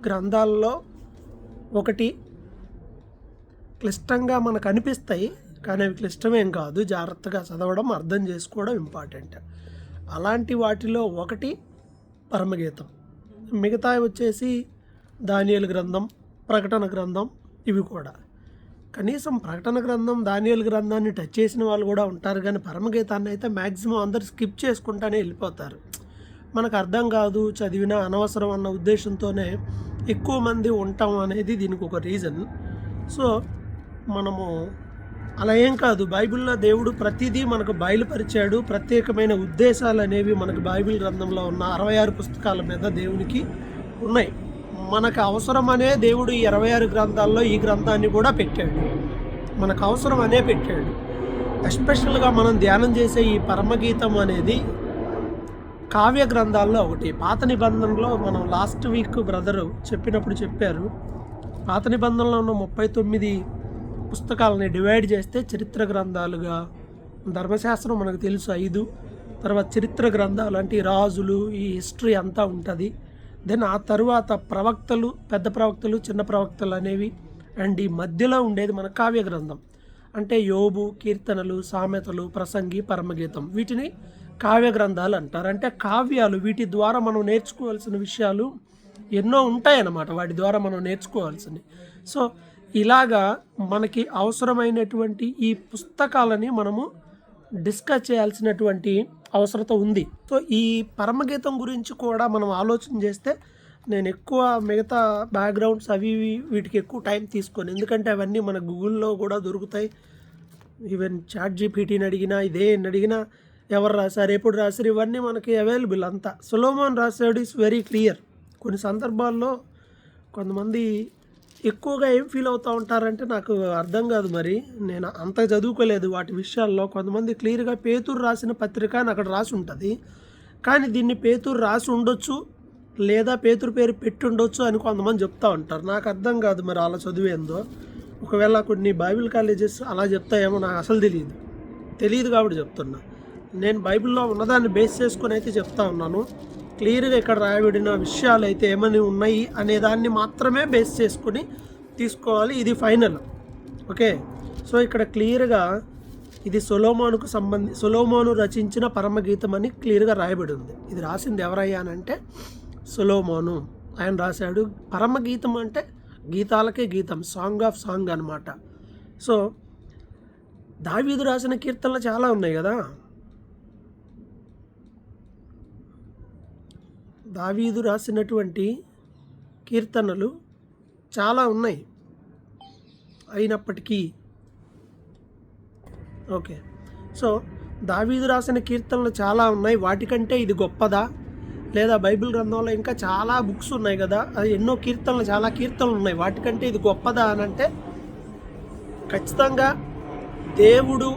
గ్రంథాల్లో ఒకటి క్లిష్టంగా మనకు అనిపిస్తాయి, కానీ అవి క్లిష్టమేం కాదు. జాగ్రత్తగా చదవడం, అర్థం చేసుకోవడం ఇంపార్టెంట్. అలాంటి వాటిలో ఒకటి పరమగీతం. మిగతావి వచ్చేసి దానియేలు గ్రంథం, ప్రకటన గ్రంథం. ఇవి కూడా కనీసం ప్రకటన గ్రంథం, దానియేలు గ్రంథాన్ని టచ్ చేసిన వాళ్ళు కూడా ఉంటారు, కానీ పరమగీతాన్ని అయితే మ్యాక్సిమం అందరు స్కిప్ చేసుకుంటానే వెళ్ళిపోతారు. మనకు అర్థం కాదు, చదివినా అనవసరం అన్న ఉద్దేశంతోనే ఎక్కువ మంది ఉంటాం అనేది దీనికి ఒక రీజన్. సో మనము అలా ఏం కాదు, బైబిల్లో దేవుడు ప్రతిదీ మనకు బయలుపరిచాడు. ప్రత్యేకమైన ఉద్దేశాలు అనేవి మనకు బైబిల్ గ్రంథంలో ఉన్న 66 పుస్తకాల మీద దేవునికి ఉన్నాయి. మనకు అవసరమనే దేవుడు ఈ 66 గ్రంథాల్లో ఈ గ్రంథాన్ని కూడా పెట్టాడు. మనకు అవసరం అనే పెట్టాడు. ఎస్పెషల్గా మనం ధ్యానం చేసే ఈ పరమగీతం అనేది కావ్య గ్రంథాల్లో ఒకటి. పాత నిబంధనలో మనం లాస్ట్ వీక్ బ్రదరు చెప్పినప్పుడు చెప్పారు, పాత నిబంధనలో ఉన్న 39 పుస్తకాలని డివైడ్ చేస్తే చరిత్ర గ్రంథాలుగా, ధర్మశాస్త్రం మనకు తెలుసు 5, తర్వాత చరిత్ర గ్రంథాలు అంటే రాజులు, ఈ హిస్టరీ అంతా ఉంటుంది. దెన్ ఆ తరువాత ప్రవక్తలు, పెద్ద ప్రవక్తలు, చిన్న ప్రవక్తలు అనేవి, అండ్ ఈ మధ్యలో ఉండేది మన కావ్య గ్రంథం అంటే యోబు, కీర్తనలు, సామెతలు, ప్రసంగి, పరమగీతం. వీటిని కావ్య గ్రంథాలు అంటారు. అంటే కావ్యాలు, వీటి ద్వారా మనం నేర్చుకోవాల్సిన విషయాలు ఎన్నో ఉంటాయన్నమాట, వాటి ద్వారా మనం నేర్చుకోవాల్సినవి. సో ఇలాగా మనకి అవసరమైనటువంటి ఈ పుస్తకాలని మనము డిస్కస్ చేయాల్సినటువంటి అవసరత ఉంది. సో ఈ పరమగీతం గురించి కూడా మనం ఆలోచన చేస్తే, నేను ఎక్కువ మిగతా బ్యాక్గ్రౌండ్స్ అవి వీటికి ఎక్కువ టైం తీసుకోను, ఎందుకంటే అవన్నీ మన గూగుల్లో కూడా దొరుకుతాయి. ఈవెన్ చాట్ జీపీటీని అడిగినా, ఇదేని అడిగినా, ఎవరు రాశారు, ఎప్పుడు రాశారు, ఇవన్నీ మనకి అవైలబుల్ అంతా. సొలొమోన్ రాశాడు ఇస్ వెరీ క్లియర్. కొన్ని సందర్భాల్లో కొంతమంది ఎక్కువగా ఏం ఫీల్ అవుతూ ఉంటారంటే నాకు అర్థం కాదు, మరి నేను అంత చదువుకోలేదు వాటి విషయాల్లో. కొంతమంది క్లియర్గా పేతురు రాసిన పత్రిక అని అక్కడ రాసి ఉంటుంది, కానీ దీన్ని పేతురు రాసి ఉండొచ్చు లేదా పేతురు పేరు పెట్టి ఉండొచ్చు అని కొంతమంది చెప్తూ ఉంటారు. నాకు అర్థం కాదు మరి అలా చదివేందో. ఒకవేళ కొన్ని బైబిల్ కాలేజెస్ అలా చెప్తాయేమో, నాకు అసలు తెలియదు కాబట్టి చెప్తున్నా. నేను బైబిల్లో ఉన్నదాన్ని బేస్ చేసుకొని అయితే చెప్తా ఉన్నాను. క్లియర్గా ఇక్కడ రాయబడిన విషయాలు అయితే ఏమని ఉన్నాయి అనే దాన్ని మాత్రమే బేస్ చేసుకొని తీసుకోవాలి. ఇది ఫైనల్, ఓకే. సో ఇక్కడ క్లియర్గా ఇది సొలొమోను రచించిన పరమగీతం అని క్లియర్గా రాయబడి ఉంది. ఇది రాసింది ఎవరయ్యానంటే సొలొమోను, ఆయన రాశాడు. పరమగీతం అంటే గీతాలకే గీతం, సాంగ్ ఆఫ్ సాంగ్ అనమాట. సో దావీదు రాసిన కీర్తనలు చాలా ఉన్నాయి కదా. దావీదు రాసినటువంటి కీర్తనలు చాలా ఉన్నాయి. అయినప్పటికీ ఓకే, సో దావీదు రాసిన కీర్తనలు చాలా ఉన్నాయి. వాటికంటే ఇది గొప్పదా? లేదా బైబిల్ గ్రంథంలో ఇంకా చాలా బుక్స్ ఉన్నాయి కదా, అది ఎన్నో కీర్తనలు, చాలా కీర్తనలు ఉన్నాయి, వాటికంటే ఇది గొప్పదా అని అంటే ఖచ్చితంగా దేవుడు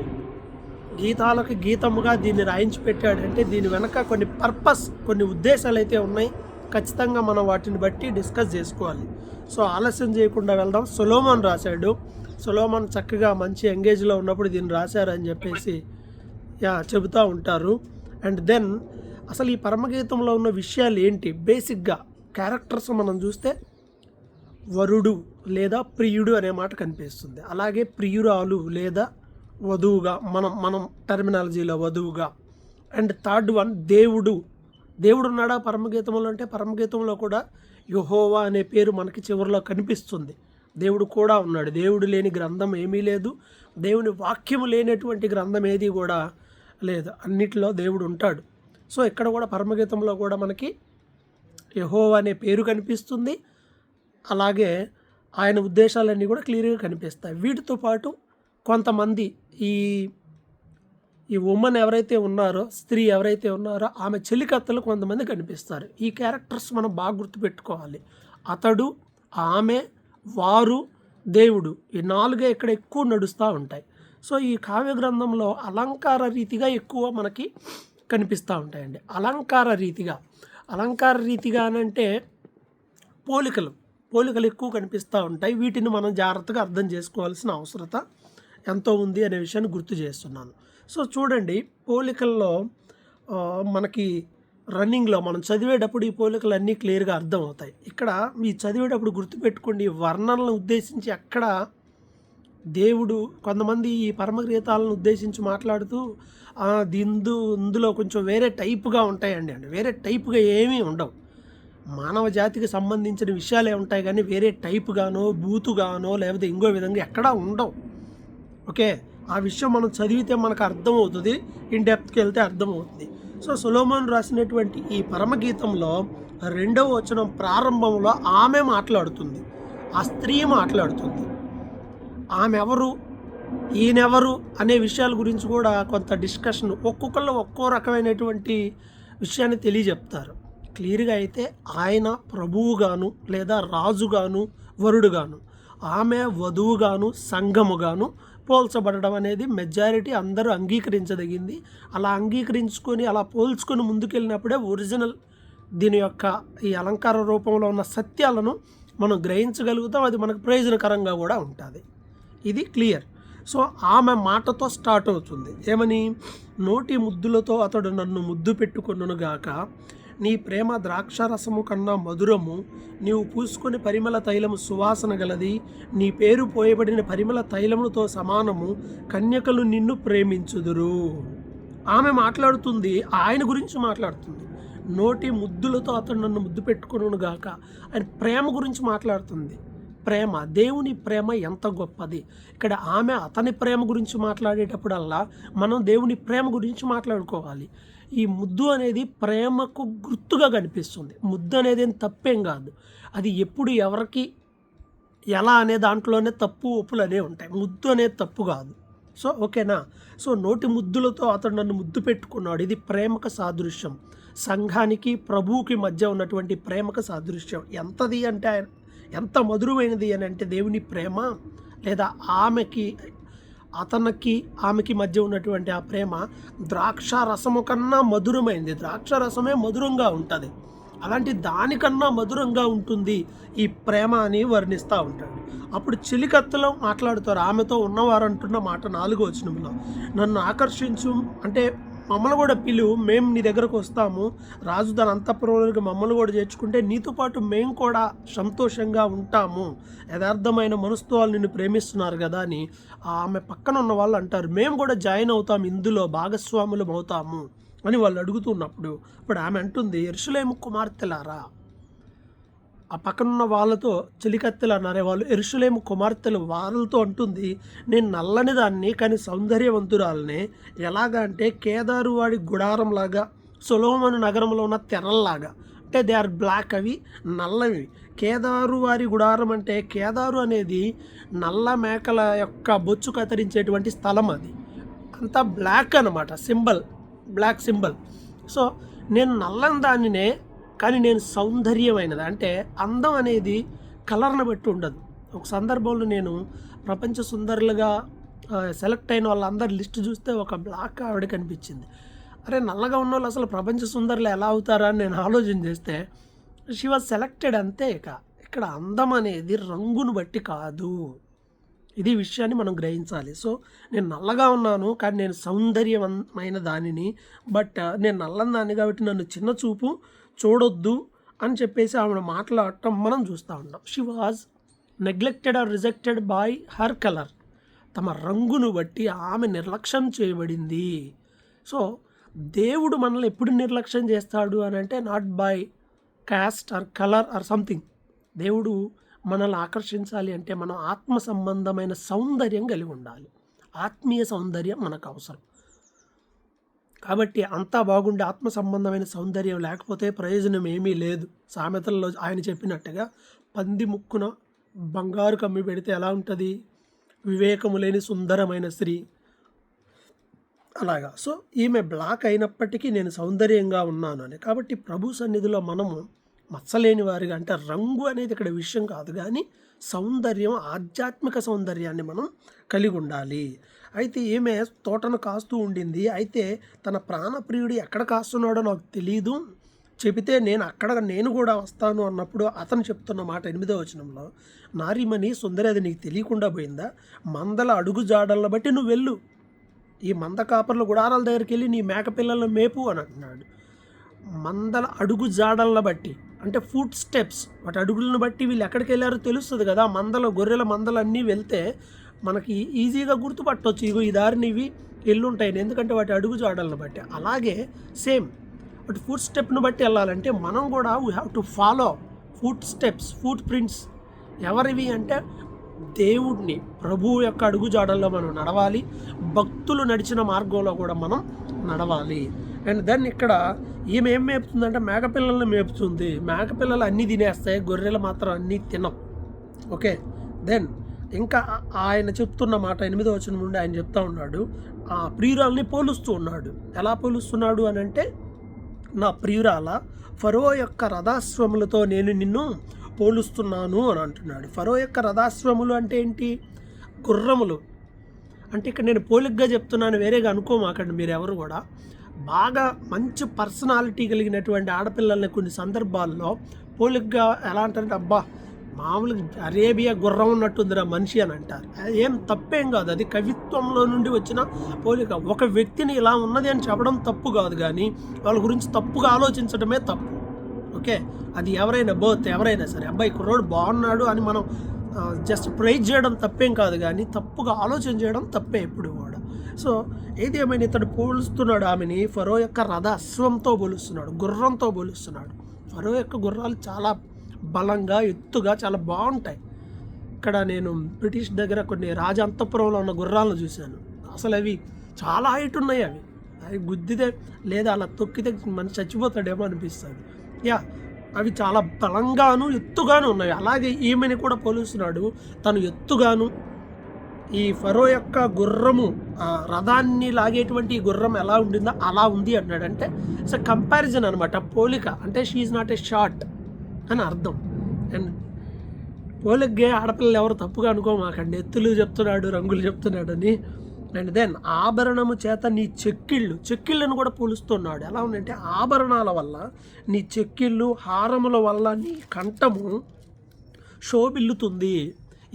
గీతాలకు గీతముగా దీన్ని రాయించి పెట్టాడంటే దీని వెనక కొన్ని పర్పస్, కొన్ని ఉద్దేశాలు అయితే ఉన్నాయి. ఖచ్చితంగా మనం వాటిని బట్టి డిస్కస్ చేసుకోవాలి. సో ఆలస్యం చేయకుండా వెళ్దాం. సొలొమోన్ రాశాడు. సొలొమోన్ చక్కగా మంచి ఎంగేజ్లో ఉన్నప్పుడు దీన్ని రాశారని చెప్పేసి చెబుతూ ఉంటారు. అండ్ దెన్ అసలు ఈ పరమగీతంలో ఉన్న విషయాలు ఏంటి? బేసిక్గా క్యారెక్టర్స్ మనం చూస్తే వరుడు లేదా ప్రియుడు అనే మాట కనిపిస్తుంది. అలాగే ప్రియురాలు లేదా వధువుగా, మనం టర్మినాలజీలో వధువుగా. అండ్ థర్డ్ వన్ దేవుడు ఉన్నాడా పరమగీతంలో అంటే పరమగీతంలో కూడా యెహోవా అనే పేరు మనకి చివరిలో కనిపిస్తుంది. దేవుడు కూడా ఉన్నాడు. దేవుడు లేని గ్రంథం ఏమీ లేదు, దేవుని వాక్యము లేనటువంటి గ్రంథం ఏది కూడా లేదు, అన్నిటిలో దేవుడు ఉంటాడు. సో ఇక్కడ కూడా పరమగీతంలో కూడా మనకి యెహోవా అనే పేరు కనిపిస్తుంది. అలాగే ఆయన ఉద్దేశాలన్నీ కూడా క్లియర్గా కనిపిస్తాయి. వీటితో పాటు కొంతమంది ఈ ఉమెన్ ఎవరైతే ఉన్నారో, స్త్రీ ఎవరైతే ఉన్నారో, ఆమె చెలికత్తలు కొంతమంది కనిపిస్తారు. ఈ క్యారెక్టర్స్ మనం బాగా గుర్తుపెట్టుకోవాలి. అతడు, ఆమె, వారు, దేవుడు, ఈ 4 ఇక్కడ ఎక్కువ నడుస్తూ ఉంటాయి. సో ఈ కావ్య గ్రంథంలో అలంకార రీతిగా ఎక్కువ మనకి కనిపిస్తూ ఉంటాయండి. అలంకార రీతిగా అనంటే పోలికలు ఎక్కువ కనిపిస్తూ ఉంటాయి. వీటిని మనం జాగ్రత్తగా అర్థం చేసుకోవాల్సిన అవసరత ఎంతో ఉంది అనే విషయాన్ని గుర్తు చేస్తున్నాను. సో చూడండి, పోలికల్లో మనకి రన్నింగ్లో మనం చదివేటప్పుడు ఈ పోలికలు అన్నీ క్లియర్గా అర్థమవుతాయి. ఇక్కడ మీ చదివేటప్పుడు గుర్తుపెట్టుకోండి, వర్ణనలను ఉద్దేశించి అక్కడ దేవుడు కొంతమంది ఈ పరమగీతాలను ఉద్దేశించి మాట్లాడుతూ ఇందులో కొంచెం వేరే టైప్గా ఉంటాయండి అంటే వేరే టైప్గా ఏమీ ఉండవు. మానవ జాతికి సంబంధించిన విషయాలే ఉంటాయి కానీ వేరే టైప్గానో బూతుగానో లేకపోతే ఇంకో విధంగా ఎక్కడా ఉండవు. ఓకే, ఆ విషయం మనం చదివితే మనకు అర్థమవుతుంది, ఇన్ డెప్త్కి వెళ్తే అర్థమవుతుంది. సో సొలొమోను రాసినటువంటి ఈ పరమగీతంలో 2వ వచనం ప్రారంభంలో ఆమె మాట్లాడుతుంది, ఆ స్త్రీ మాట్లాడుతుంది. ఆమె ఎవరు, ఈయనెవరు అనే విషయాల గురించి కూడా కొంత డిస్కషన్, ఒక్కొక్కళ్ళు ఒక్కో రకమైనటువంటి విషయాన్ని తెలియజెప్తారు. క్లియర్గా అయితే ఆయన ప్రభువుగాను లేదా రాజుగాను వరుడుగాను, ఆమె వధువుగాను సంఘముగాను పోల్చబడడం అనేది మెజారిటీ అందరూ అంగీకరించదగింది. అలా అంగీకరించుకొని అలా పోల్చుకొని ముందుకెళ్ళినప్పుడే ఒరిజినల్ దీని యొక్క ఈ అలంకార రూపంలో ఉన్న సత్యాలను మనం గ్రహించగలుగుతాం. అది మనకు ప్రయోజనకరంగా కూడా ఉంటుంది. ఇది క్లియర్. సో ఆమె మాటతో స్టార్ట్ అవుతుంది. ఏమని? నోటి ముద్దులతో అతడు నన్ను ముద్దు పెట్టుకొనుగాక, నీ ప్రేమ ద్రాక్షారసము కన్నా మధురము, నీవు పూసుకొని పరిమళ తైలము సువాసన గలది, నీ పేరు పోయబడిన పరిమళ తైలముతో సమానము, కన్యకలు నిన్ను ప్రేమించుదురు. ఆమె మాట్లాడుతుంది, ఆయన గురించి మాట్లాడుతుంది. నోటి ముద్దులతో అతడు నన్ను ముద్దు పెట్టుకొనుగాక, ఆయన ప్రేమ గురించి మాట్లాడుతుంది. ప్రేమ, దేవుని ప్రేమ ఎంత గొప్పది. ఇక్కడ ఆమె అతని ప్రేమ గురించి మాట్లాడేటప్పుడల్లా మనం దేవుని ప్రేమ గురించి మాట్లాడుకోవాలి. ఈ ముద్దు అనేది ప్రేమకు గుర్తుగా కనిపిస్తుంది. ముద్దు అనేది ఏం తప్పేం కాదు. అది ఎప్పుడు ఎవరికి ఎలా అనే దాంట్లోనే తప్పు ఒప్పులు అనేవి ఉంటాయి. ముద్దు అనేది తప్పు కాదు. సో ఓకేనా? సో నోటి ముద్దులతో అతడు నన్ను ముద్దు పెట్టుకున్నాడు. ఇది ప్రేమకు సాదృశ్యం. సంఘానికి ప్రభువుకి మధ్య ఉన్నటువంటి ప్రేమకు సాదృశ్యం. ఎంతది అంటే ఎంత మధురమైనది అని అంటే దేవుని ప్రేమ, లేదా ఆమెకి మధ్య ఉన్నటువంటి ఆ ప్రేమ ద్రాక్ష రసము కన్నా మధురమైనది. ద్రాక్ష రసమే మధురంగా ఉంటుంది, అలాంటి దానికన్నా మధురంగా ఉంటుంది ఈ ప్రేమ అని వర్ణిస్తూ ఉంటాడు. అప్పుడు చెలికత్తెలో మాట్లాడుతారు, ఆమెతో ఉన్నవారు అంటున్న మాట 4వ వచనంలో, నన్ను ఆకర్షించు అంటే మమ్మల్ని కూడా పిలువు, మేము నీ దగ్గరకు వస్తాము, రాజు తన అంతఃపురంలోకి మమ్మల్ని కూడా చేర్చుకుంటే నీతో పాటు మేము కూడా సంతోషంగా ఉంటాము, యథార్థమైన మనసుతో వాళ్ళు నిన్ను ప్రేమిస్తున్నారు కదా అని ఆమె పక్కన ఉన్న వాళ్ళు అంటారు. మేము కూడా జాయిన్ అవుతాము, ఇందులో భాగస్వాములం అవుతాము అని వాళ్ళు అడుగుతున్నప్పుడు ఇప్పుడు ఆమె అంటుంది, యెరూషలేము కుమార్తెలారా. ఆ పక్కనున్న వాళ్ళతో చెలికత్తెలు అన్నారే వాళ్ళు, యెరూషలేము కుమార్తెలు వాళ్ళతో అంటుంది, నేను నల్లని దాన్ని కానీ సౌందర్యవంతురాలనే. ఎలాగా అంటే కేదారు వాడి గుడారంలాగా, సొలొమోను నగరంలో ఉన్న తెరల్లాగా. అంటే దే ఆర్ బ్లాక్, అవి నల్లవి. కేదారు వారి గుడారం అంటే కేదారు అనేది నల్ల మేకల యొక్క బొచ్చు కత్తిరించేటువంటి స్థలం. అది అంతా బ్లాక్ అన్నమాట, సింబల్, బ్లాక్ సింబల్. సో నేను నల్లని దానినే కానీ నేను సౌందర్యమైనది. అంటే అందం అనేది కలర్ని బట్టి ఉండదు. ఒక సందర్భంలో నేను ప్రపంచ సుందరులుగా సెలెక్ట్ అయిన వాళ్ళందరి లిస్ట్ చూస్తే ఒక బ్లాక్ ఆవిడ కనిపించింది. అరే నల్లగా ఉన్న వాళ్ళు అసలు ప్రపంచ సుందరులు ఎలా అవుతారా అని నేను ఆలోచన చేస్తే షీ వాజ్ సెలెక్టెడ్ అంతే. ఇక్కడ అందం అనేది రంగును బట్టి కాదు. ఇది విషయాన్ని మనం గ్రహించాలి. సో నేను నల్లగా ఉన్నాను కానీ నేను సౌందర్యమైన దానిని, బట్ నేను నల్లని దాన్ని కాబట్టి నన్ను చిన్న చూపు చూడొద్దు అని చెప్పేసి ఆవిడ మాట్లాడటం మనం చూస్తూ ఉంటాం. She was neglected or rejected by her colour. తమ రంగును బట్టి ఆమె నిర్లక్ష్యం చేయబడింది. సో దేవుడు మనల్ని ఎప్పుడు నిర్లక్ష్యం చేస్తాడు అని అంటే not by caste or colour or something. దేవుడు మనల్ని ఆకర్షించాలి అంటే మనం ఆత్మ సంబంధమైన సౌందర్యం కలిగి ఉండాలి. ఆత్మీయ సౌందర్యం మనకు అవసరం. కాబట్టి అంతా బాగుండే ఆత్మ సంబంధమైన సౌందర్యం లేకపోతే ప్రయోజనం ఏమీ లేదు. సామెతల్లో ఆయన చెప్పినట్టుగా పంది ముక్కున బంగారు కమ్మి పెడితే ఎలా ఉంటుంది, వివేకము లేని సుందరమైన స్త్రీ అలాగా. సో ఈమె బ్లాక్ అయినప్పటికీ నేను సౌందర్యంగా ఉన్నాను అని. కాబట్టి ప్రభు సన్నిధిలో మనము మచ్చలేని వారిగా, అంటే రంగు అనేది ఇక్కడ విషయం కాదు కానీ సౌందర్యం, ఆధ్యాత్మిక సౌందర్యాన్ని మనం కలిగి ఉండాలి. అయితే ఈమె తోటను కాస్తూ ఉండింది. అయితే తన ప్రాణప్రియుడు ఎక్కడ కాస్తున్నాడో నాకు తెలీదు, చెబితే నేను కూడా వస్తాను అన్నప్పుడు అతను చెప్తున్న మాట 8వ వచనంలో, నారీమణి సుందరి, అది నీకు తెలియకుండా పోయిందా? మందల అడుగు జాడలను బట్టి నువ్వు వెళ్ళు, ఈ మంద కాపర్ల గుడారాల దగ్గరికి వెళ్ళి నీ మేక పిల్లలను మేపు అని అంటున్నాడు. మందల అడుగు జాడలను బట్టి, అంటే ఫుట్ స్టెప్స్, వాటి అడుగులను బట్టి వీళ్ళు ఎక్కడికి వెళ్ళారో తెలుస్తుంది కదా. గొర్రెల మందలు అన్నీ వెళ్తే మనకి ఈజీగా గుర్తుపట్టవచ్చు, ఇగో ఈ దారిని ఇవి ఎల్లుంటాయి, ఎందుకంటే వాటి అడుగు జాడలను బట్టి. అలాగే సేమ్ వాటి ఫుట్ స్టెప్ను బట్టి వెళ్ళాలంటే మనం కూడా we have to follow foot steps, foot prints. ఎవరివి అంటే దేవుడిని, ప్రభువు యొక్క అడుగు జాడల్లో మనం నడవాలి, భక్తులు నడిచిన మార్గంలో కూడా మనం నడవాలి. అండ్ దెన్ ఇక్కడ ఈమె ఏం మేపుతుందంటే మేకపిల్లల్ని మేపుతుంది. మేకపిల్లలు అన్నీ తినేస్తాయి, గొర్రెలు మాత్రం అన్నీ తినం. ఓకే, దెన్ ఇంకా ఆయన చెప్తున్న మాట 8వ వచనం నుండి ఆయన చెప్తా ఉన్నాడు, ఆ ప్రియురాల్ని పోలుస్తూ ఉన్నాడు. ఎలా పోలుస్తున్నాడు అని అంటే, నా ప్రియురాల, ఫరో యొక్క రథాశ్వములతో నేను నిన్ను పోలుస్తున్నాను అని అంటున్నాడు. ఫరో యొక్క రథాశ్వములు అంటే ఏంటి? గుర్రములు. అంటే ఇక్కడ నేను పోలికగా చెప్తున్నాను, వేరేగా అనుకోమాకండి మీరు ఎవరు కూడా. బాగా మంచి పర్సనాలిటీ కలిగినటువంటి ఆడపిల్లల్ని కొన్ని సందర్భాల్లో పోలికగా ఎలా అంటారంటే, అబ్బా మామూలుగా అరేబియా గుర్రం ఉన్నట్టుందిరా మనిషి అని అంటారు. ఏం తప్పేం కాదు, అది కవిత్వంలో నుండి వచ్చిన పోలిక. ఒక వ్యక్తిని ఇలా ఉన్నది అని చెప్పడం తప్పు కాదు, కానీ వాళ్ళ గురించి తప్పుగా ఆలోచించడమే తప్పు. ఓకే, అది ఎవరైనా సరే, అబ్బాయి కుర్రోడు బాగున్నాడు అని మనం జస్ట్ ప్రైజ్ చేయడం తప్పేం కాదు, కానీ తప్పుగా ఆలోచన చేయడం తప్పే ఎప్పుడు కూడా. సో ఏది ఏమైనా ఇతడు పోలుస్తున్నాడు ఆమెని ఫరో యొక్క రథ అశ్వంతో పోలుస్తున్నాడు, గుర్రంతో పోలుస్తున్నాడు. ఫరో యొక్క గుర్రాలు చాలా బలంగా, ఎత్తుగా, చాలా బాగుంటాయి. ఇక్కడ నేను బ్రిటిష్ దగ్గర కొన్ని రాజంతపురంలో ఉన్న గుర్రాలను చూశాను. అసలు అవి చాలా హైట్ ఉన్నాయి. అవి గుద్దితే లేదా అలా తొక్కితే మనిషి చచ్చిపోతాడేమో అనిపిస్తుంది. అవి చాలా బలంగాను ఎత్తుగాను ఉన్నాయి. అలాగే ఈమెని కూడా పోలుస్తున్నాడు, తను ఎత్తుగాను. ఈ ఫరో యొక్క గుర్రము, రథాన్ని లాగేటువంటి గుర్రం ఎలా ఉండిందో అలా ఉంది అన్నాడు. అంటే ఇట్స్ కంపారిజన్ అనమాట, పోలిక. అంటే షీఈ్ నాట్ ఏ షార్ట్ అని అర్థం. అండ్ పోలికే ఆడపిల్లలు ఎవరు తప్పుగా అనుకోమాకండి, ఎత్తులు చెప్తున్నాడు, రంగులు చెప్తున్నాడు అని. అండ్ దెన్ ఆభరణము చేత నీ చెక్కిళ్ళను కూడా పోలుస్తున్నాడు. ఎలా ఉందంటే ఆభరణాల వల్ల, నీ చెక్కిళ్ళు, హారముల వల్ల నీ కంఠము శోభిల్లుతుంది.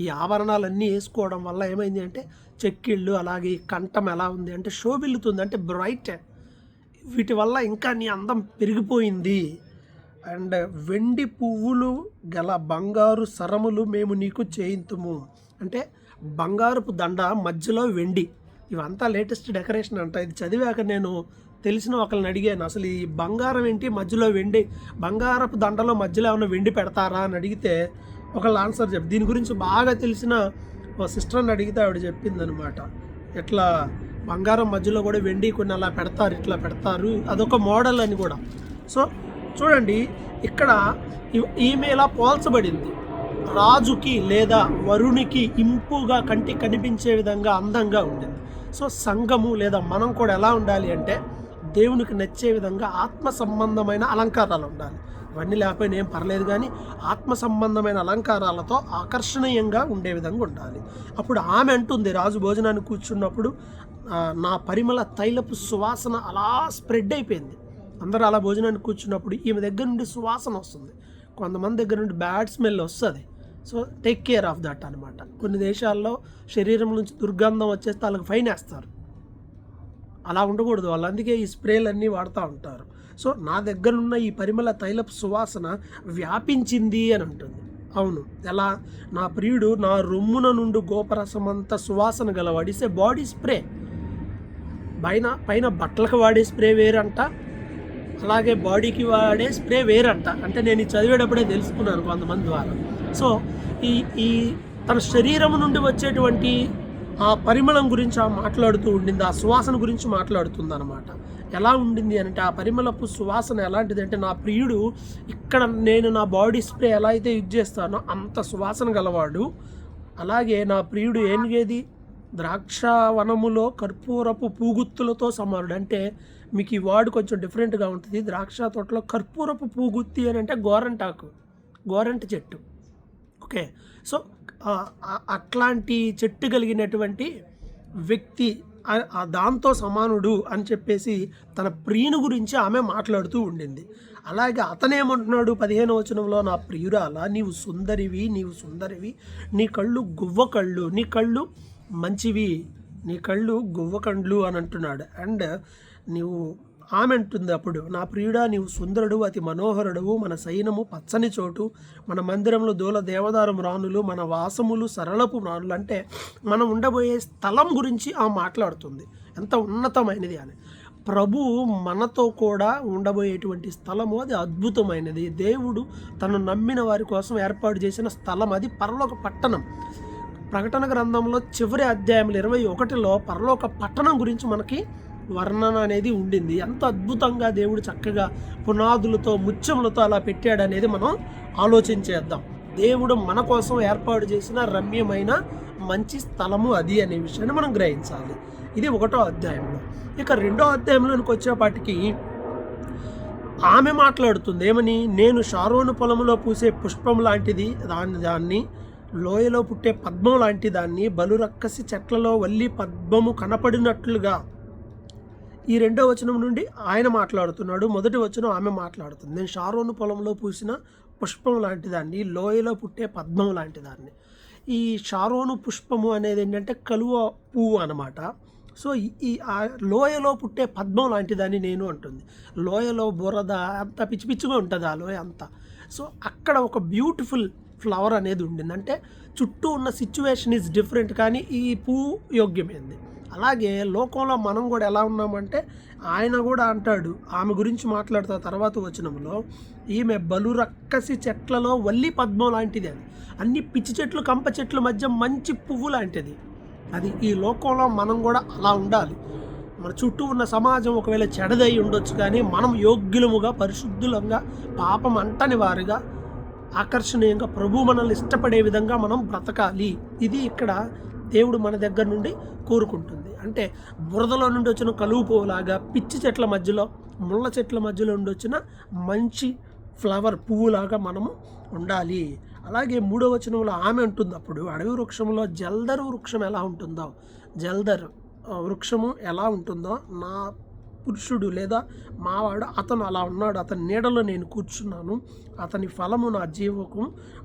ఈ ఆభరణాలన్నీ వేసుకోవడం వల్ల ఏమైంది అంటే చెక్కిళ్ళు, అలాగే కంఠం ఎలా ఉంది అంటే శోభిల్లుతుంది, అంటే బ్రైట్. వీటి వల్ల ఇంకా నీ అందం పెరిగిపోయింది. అండ్ వెండి పువ్వులు గల బంగారు సరములు మేము నీకు చేయింతుము. అంటే బంగారపు దండ, మధ్యలో వెండి. ఇవంతా లేటెస్ట్ డెకరేషన్ అంట. ఇది చదివాక నేను తెలిసిన ఒకరిని అడిగాను, అసలు ఈ బంగారం ఏంటి, మధ్యలో వెండి, బంగారపు దండలో మధ్యలో ఏమైనా వెండి పెడతారా అని అడిగితే ఒకళ్ళు ఆన్సర్ చెప్పి, దీని గురించి బాగా తెలిసిన ఒక సిస్టర్ని అడిగితే ఆవిడ చెప్పిందనమాట, ఇట్లా బంగారం మధ్యలో కూడా వెండి కొన్ని అలా పెడతారు, ఇట్లా పెడతారు, అదొక మోడల్ అని కూడా. సో చూడండి, ఇక్కడ ఈమె ఇలా పోల్చబడింది రాజుకి లేదా వరునికి ఇంపుగా కంటికి కనిపించే విధంగా అందంగా ఉండింది. సో సంఘము లేదా మనం కూడా ఎలా ఉండాలి అంటే దేవునికి నచ్చే విధంగా ఆత్మ సంబంధమైన అలంకారాలు ఉండాలి. ఇవన్నీ లేకపోయినా ఏం పర్లేదు, కానీ ఆత్మ సంబంధమైన అలంకారాలతో ఆకర్షణీయంగా ఉండే విధంగా ఉండాలి. అప్పుడు ఆమె అంటుంది, రాజు భోజనానికి కూర్చున్నప్పుడు నా పరిమళ తైలపు సువాసన అలా స్ప్రెడ్ అయిపోయింది. అందరూ అలా భోజనానికి కూర్చున్నప్పుడు ఈమె దగ్గర నుండి సువాసన వస్తుంది. కొంతమంది దగ్గర నుండి బ్యాడ్ స్మెల్ వస్తుంది. So take care of that అనమాట. కొన్ని దేశాల్లో శరీరం నుంచి దుర్గంధం వచ్చేస్తే వాళ్ళకి ఫైన్ వేస్తారు. అలా ఉండకూడదు వాళ్ళు, అందుకే ఈ స్ప్రేలు అన్నీ వాడుతూ ఉంటారు. సో నా దగ్గరున్న ఈ పరిమళ తైలపు సువాసన వ్యాపించింది అని అంటుంది. అవును, ఎలా? నా ప్రియుడు నా రొమ్మున నుండి గోపరసమంత సువాసన గలవాడిసే బాడీ స్ప్రే. పైన బట్టలకు వాడే స్ప్రే వేరంట, అలాగే బాడీకి వాడే స్ప్రే వేరంట. అంటే నేను ఇది చదివేటప్పుడే తెలుసుకున్నాను కొంతమంది ద్వారా. సో ఈ తన శరీరం నుండి వచ్చేటువంటి ఆ పరిమళం గురించి మాట్లాడుతూ ఉండింది, ఆ సువాసన గురించి మాట్లాడుతుంది అనమాట. ఎలా ఉండింది అంటే ఆ పరిమళపు సువాసన ఎలాంటిది అంటే, నా ప్రియుడు ఇక్కడ నేను నా బాడీ స్ప్రే ఎలా అయితే యూజ్ చేస్తానో అంత సువాసన గలవాడు. అలాగే నా ప్రియుడు ఏంగేది, ద్రాక్షవనములో కర్పూరపు పూగుత్తులతో సమానుడు. అంటే మీకు ఈ వర్డ్ కొంచెం డిఫరెంట్గా ఉంటుంది. ద్రాక్ష తోటలో కర్పూరపు పూగుత్తి అని అంటే గోరంట చెట్టు. ఓకే, సో అట్లాంటి చెట్టు కలిగినటువంటి వ్యక్తి దాంతో సమానుడు అని చెప్పేసి తన ప్రియుని గురించి ఆమె మాట్లాడుతూ ఉండింది. అలాగే అతనేమంటున్నాడు 15వ వచనంలో, నా ప్రియురాల నీవు సుందరివి, నీ కళ్ళు గువ్వ కళ్ళు, నీ కళ్ళు మంచివి, నీ కళ్ళు గువ్వ కండ్లు అని అంటున్నాడు. అండ్ నీవు ఆమె అంటుంది అప్పుడు, నా ప్రియుడా నీవు సుందరుడు అతి మనోహరుడువు, మన సైనము పచ్చని చోటు, మన మందిరంలో దూల దేవదారం రాణులు, మన వాసములు సరళపు రాణులు. అంటే మనం ఉండబోయే స్థలం గురించి ఆమె మాట్లాడుతుంది, ఎంత ఉన్నతమైనది అని. ప్రభు మనతో కూడా ఉండబోయేటువంటి స్థలము అది అద్భుతమైనది. దేవుడు తను నమ్మిన వారి కోసం ఏర్పాటు చేసిన స్థలం అది పరలోక పట్టణం. ప్రకటన గ్రంథంలో చివరి అధ్యాయం 21లో పరలోక పట్టణం గురించి మనకి వర్ణన అనేది ఉండింది. ఎంత అద్భుతంగా దేవుడు చక్కగా పునాదులతో ముత్యములతో అలా పెట్టాడు అనేది మనం ఆలోచించేద్దాం. దేవుడు మన కోసం ఏర్పాటు చేసిన రమ్యమైన మంచి స్థలము అది అనే విషయాన్ని మనం గ్రహించాలి. ఇది 1వ అధ్యాయంలో. ఇక 2వ అధ్యాయంలోనికి వచ్చేపాటికి ఆమె మాట్లాడుతుంది ఏమని, నేను షారోను పొలంలో పూసే పుష్పం లాంటిది దాన్ని లోయలో పుట్టే పద్మం లాంటి దాన్ని, బలురక్కసి చెట్లలో వల్లి పద్మము కనపడినట్లుగా. ఈ 2వ వచనం నుండి ఆయన మాట్లాడుతున్నాడు, 1వ వచనం ఆమె మాట్లాడుతుంది. నేను షారోను పొలంలో పూసిన పుష్పం లాంటి దాన్ని, లోయలో పుట్టే పద్మం లాంటి దాన్ని. ఈ షారోను పుష్పము అనేది ఏంటంటే కలువ పువ్వు అన్నమాట. సో ఈ లోయలో పుట్టే పద్మం లాంటి దాన్ని నేను అంటుంది. లోయలో బురద అంత పిచ్చి పిచ్చిగా ఉంటుంది ఆ లోయ అంతా. సో అక్కడ ఒక బ్యూటిఫుల్ ఫ్లవర్ అనేది ఉండింది. అంటే చుట్టూ ఉన్న సిచ్యువేషన్ ఈజ్ డిఫరెంట్, కానీ ఈ పువ్వు యోగ్యమైంది. అలాగే లోకంలో మనం కూడా ఎలా ఉన్నామంటే, ఆయన కూడా అంటాడు, ఆమె గురించి మాట్లాడుతా తర్వాత వచనంలో, ఈమె బలురక్కసి చెట్లలో వల్లి పద్మం లాంటిది అని. అన్ని పిచ్చి చెట్లు కంప చెట్ల మధ్య మంచి పువ్వు లాంటిది అది. ఈ లోకంలో మనం కూడా అలా ఉండాలి. మన చుట్టూ ఉన్న సమాజం ఒకవేళ చెడదై ఉండొచ్చు, కానీ మనం యోగ్యులముగా పరిశుద్ధులంగా పాపం అంటని వారిగా ఆకర్షణీయంగా ప్రభు మనల్ని ఇష్టపడే విధంగా మనం బ్రతకాలి. ఇది ఇక్కడ దేవుడు మన దగ్గర నుండి కోరుకుంటుంది. అంటే బురదలో నుండి వచ్చిన కలువు పువ్వులాగా, పిచ్చి చెట్ల మధ్యలో ముళ్ళ చెట్ల మధ్యలో నుండి వచ్చిన మంచి ఫ్లవర్ పువ్వులాగా మనము ఉండాలి. అలాగే 3వ వచనంలో ఆమె ఉంటుంది, అప్పుడు అడవి వృక్షంలో జల్దరు వృక్షం ఎలా ఉంటుందో, జల్దరు వృక్షము ఎలా ఉంటుందో నా పురుషుడు లేదా మావాడు అతను అలా ఉన్నాడు, అతని నీడలో నేను కూర్చున్నాను, అతని ఫలము నా జీవకు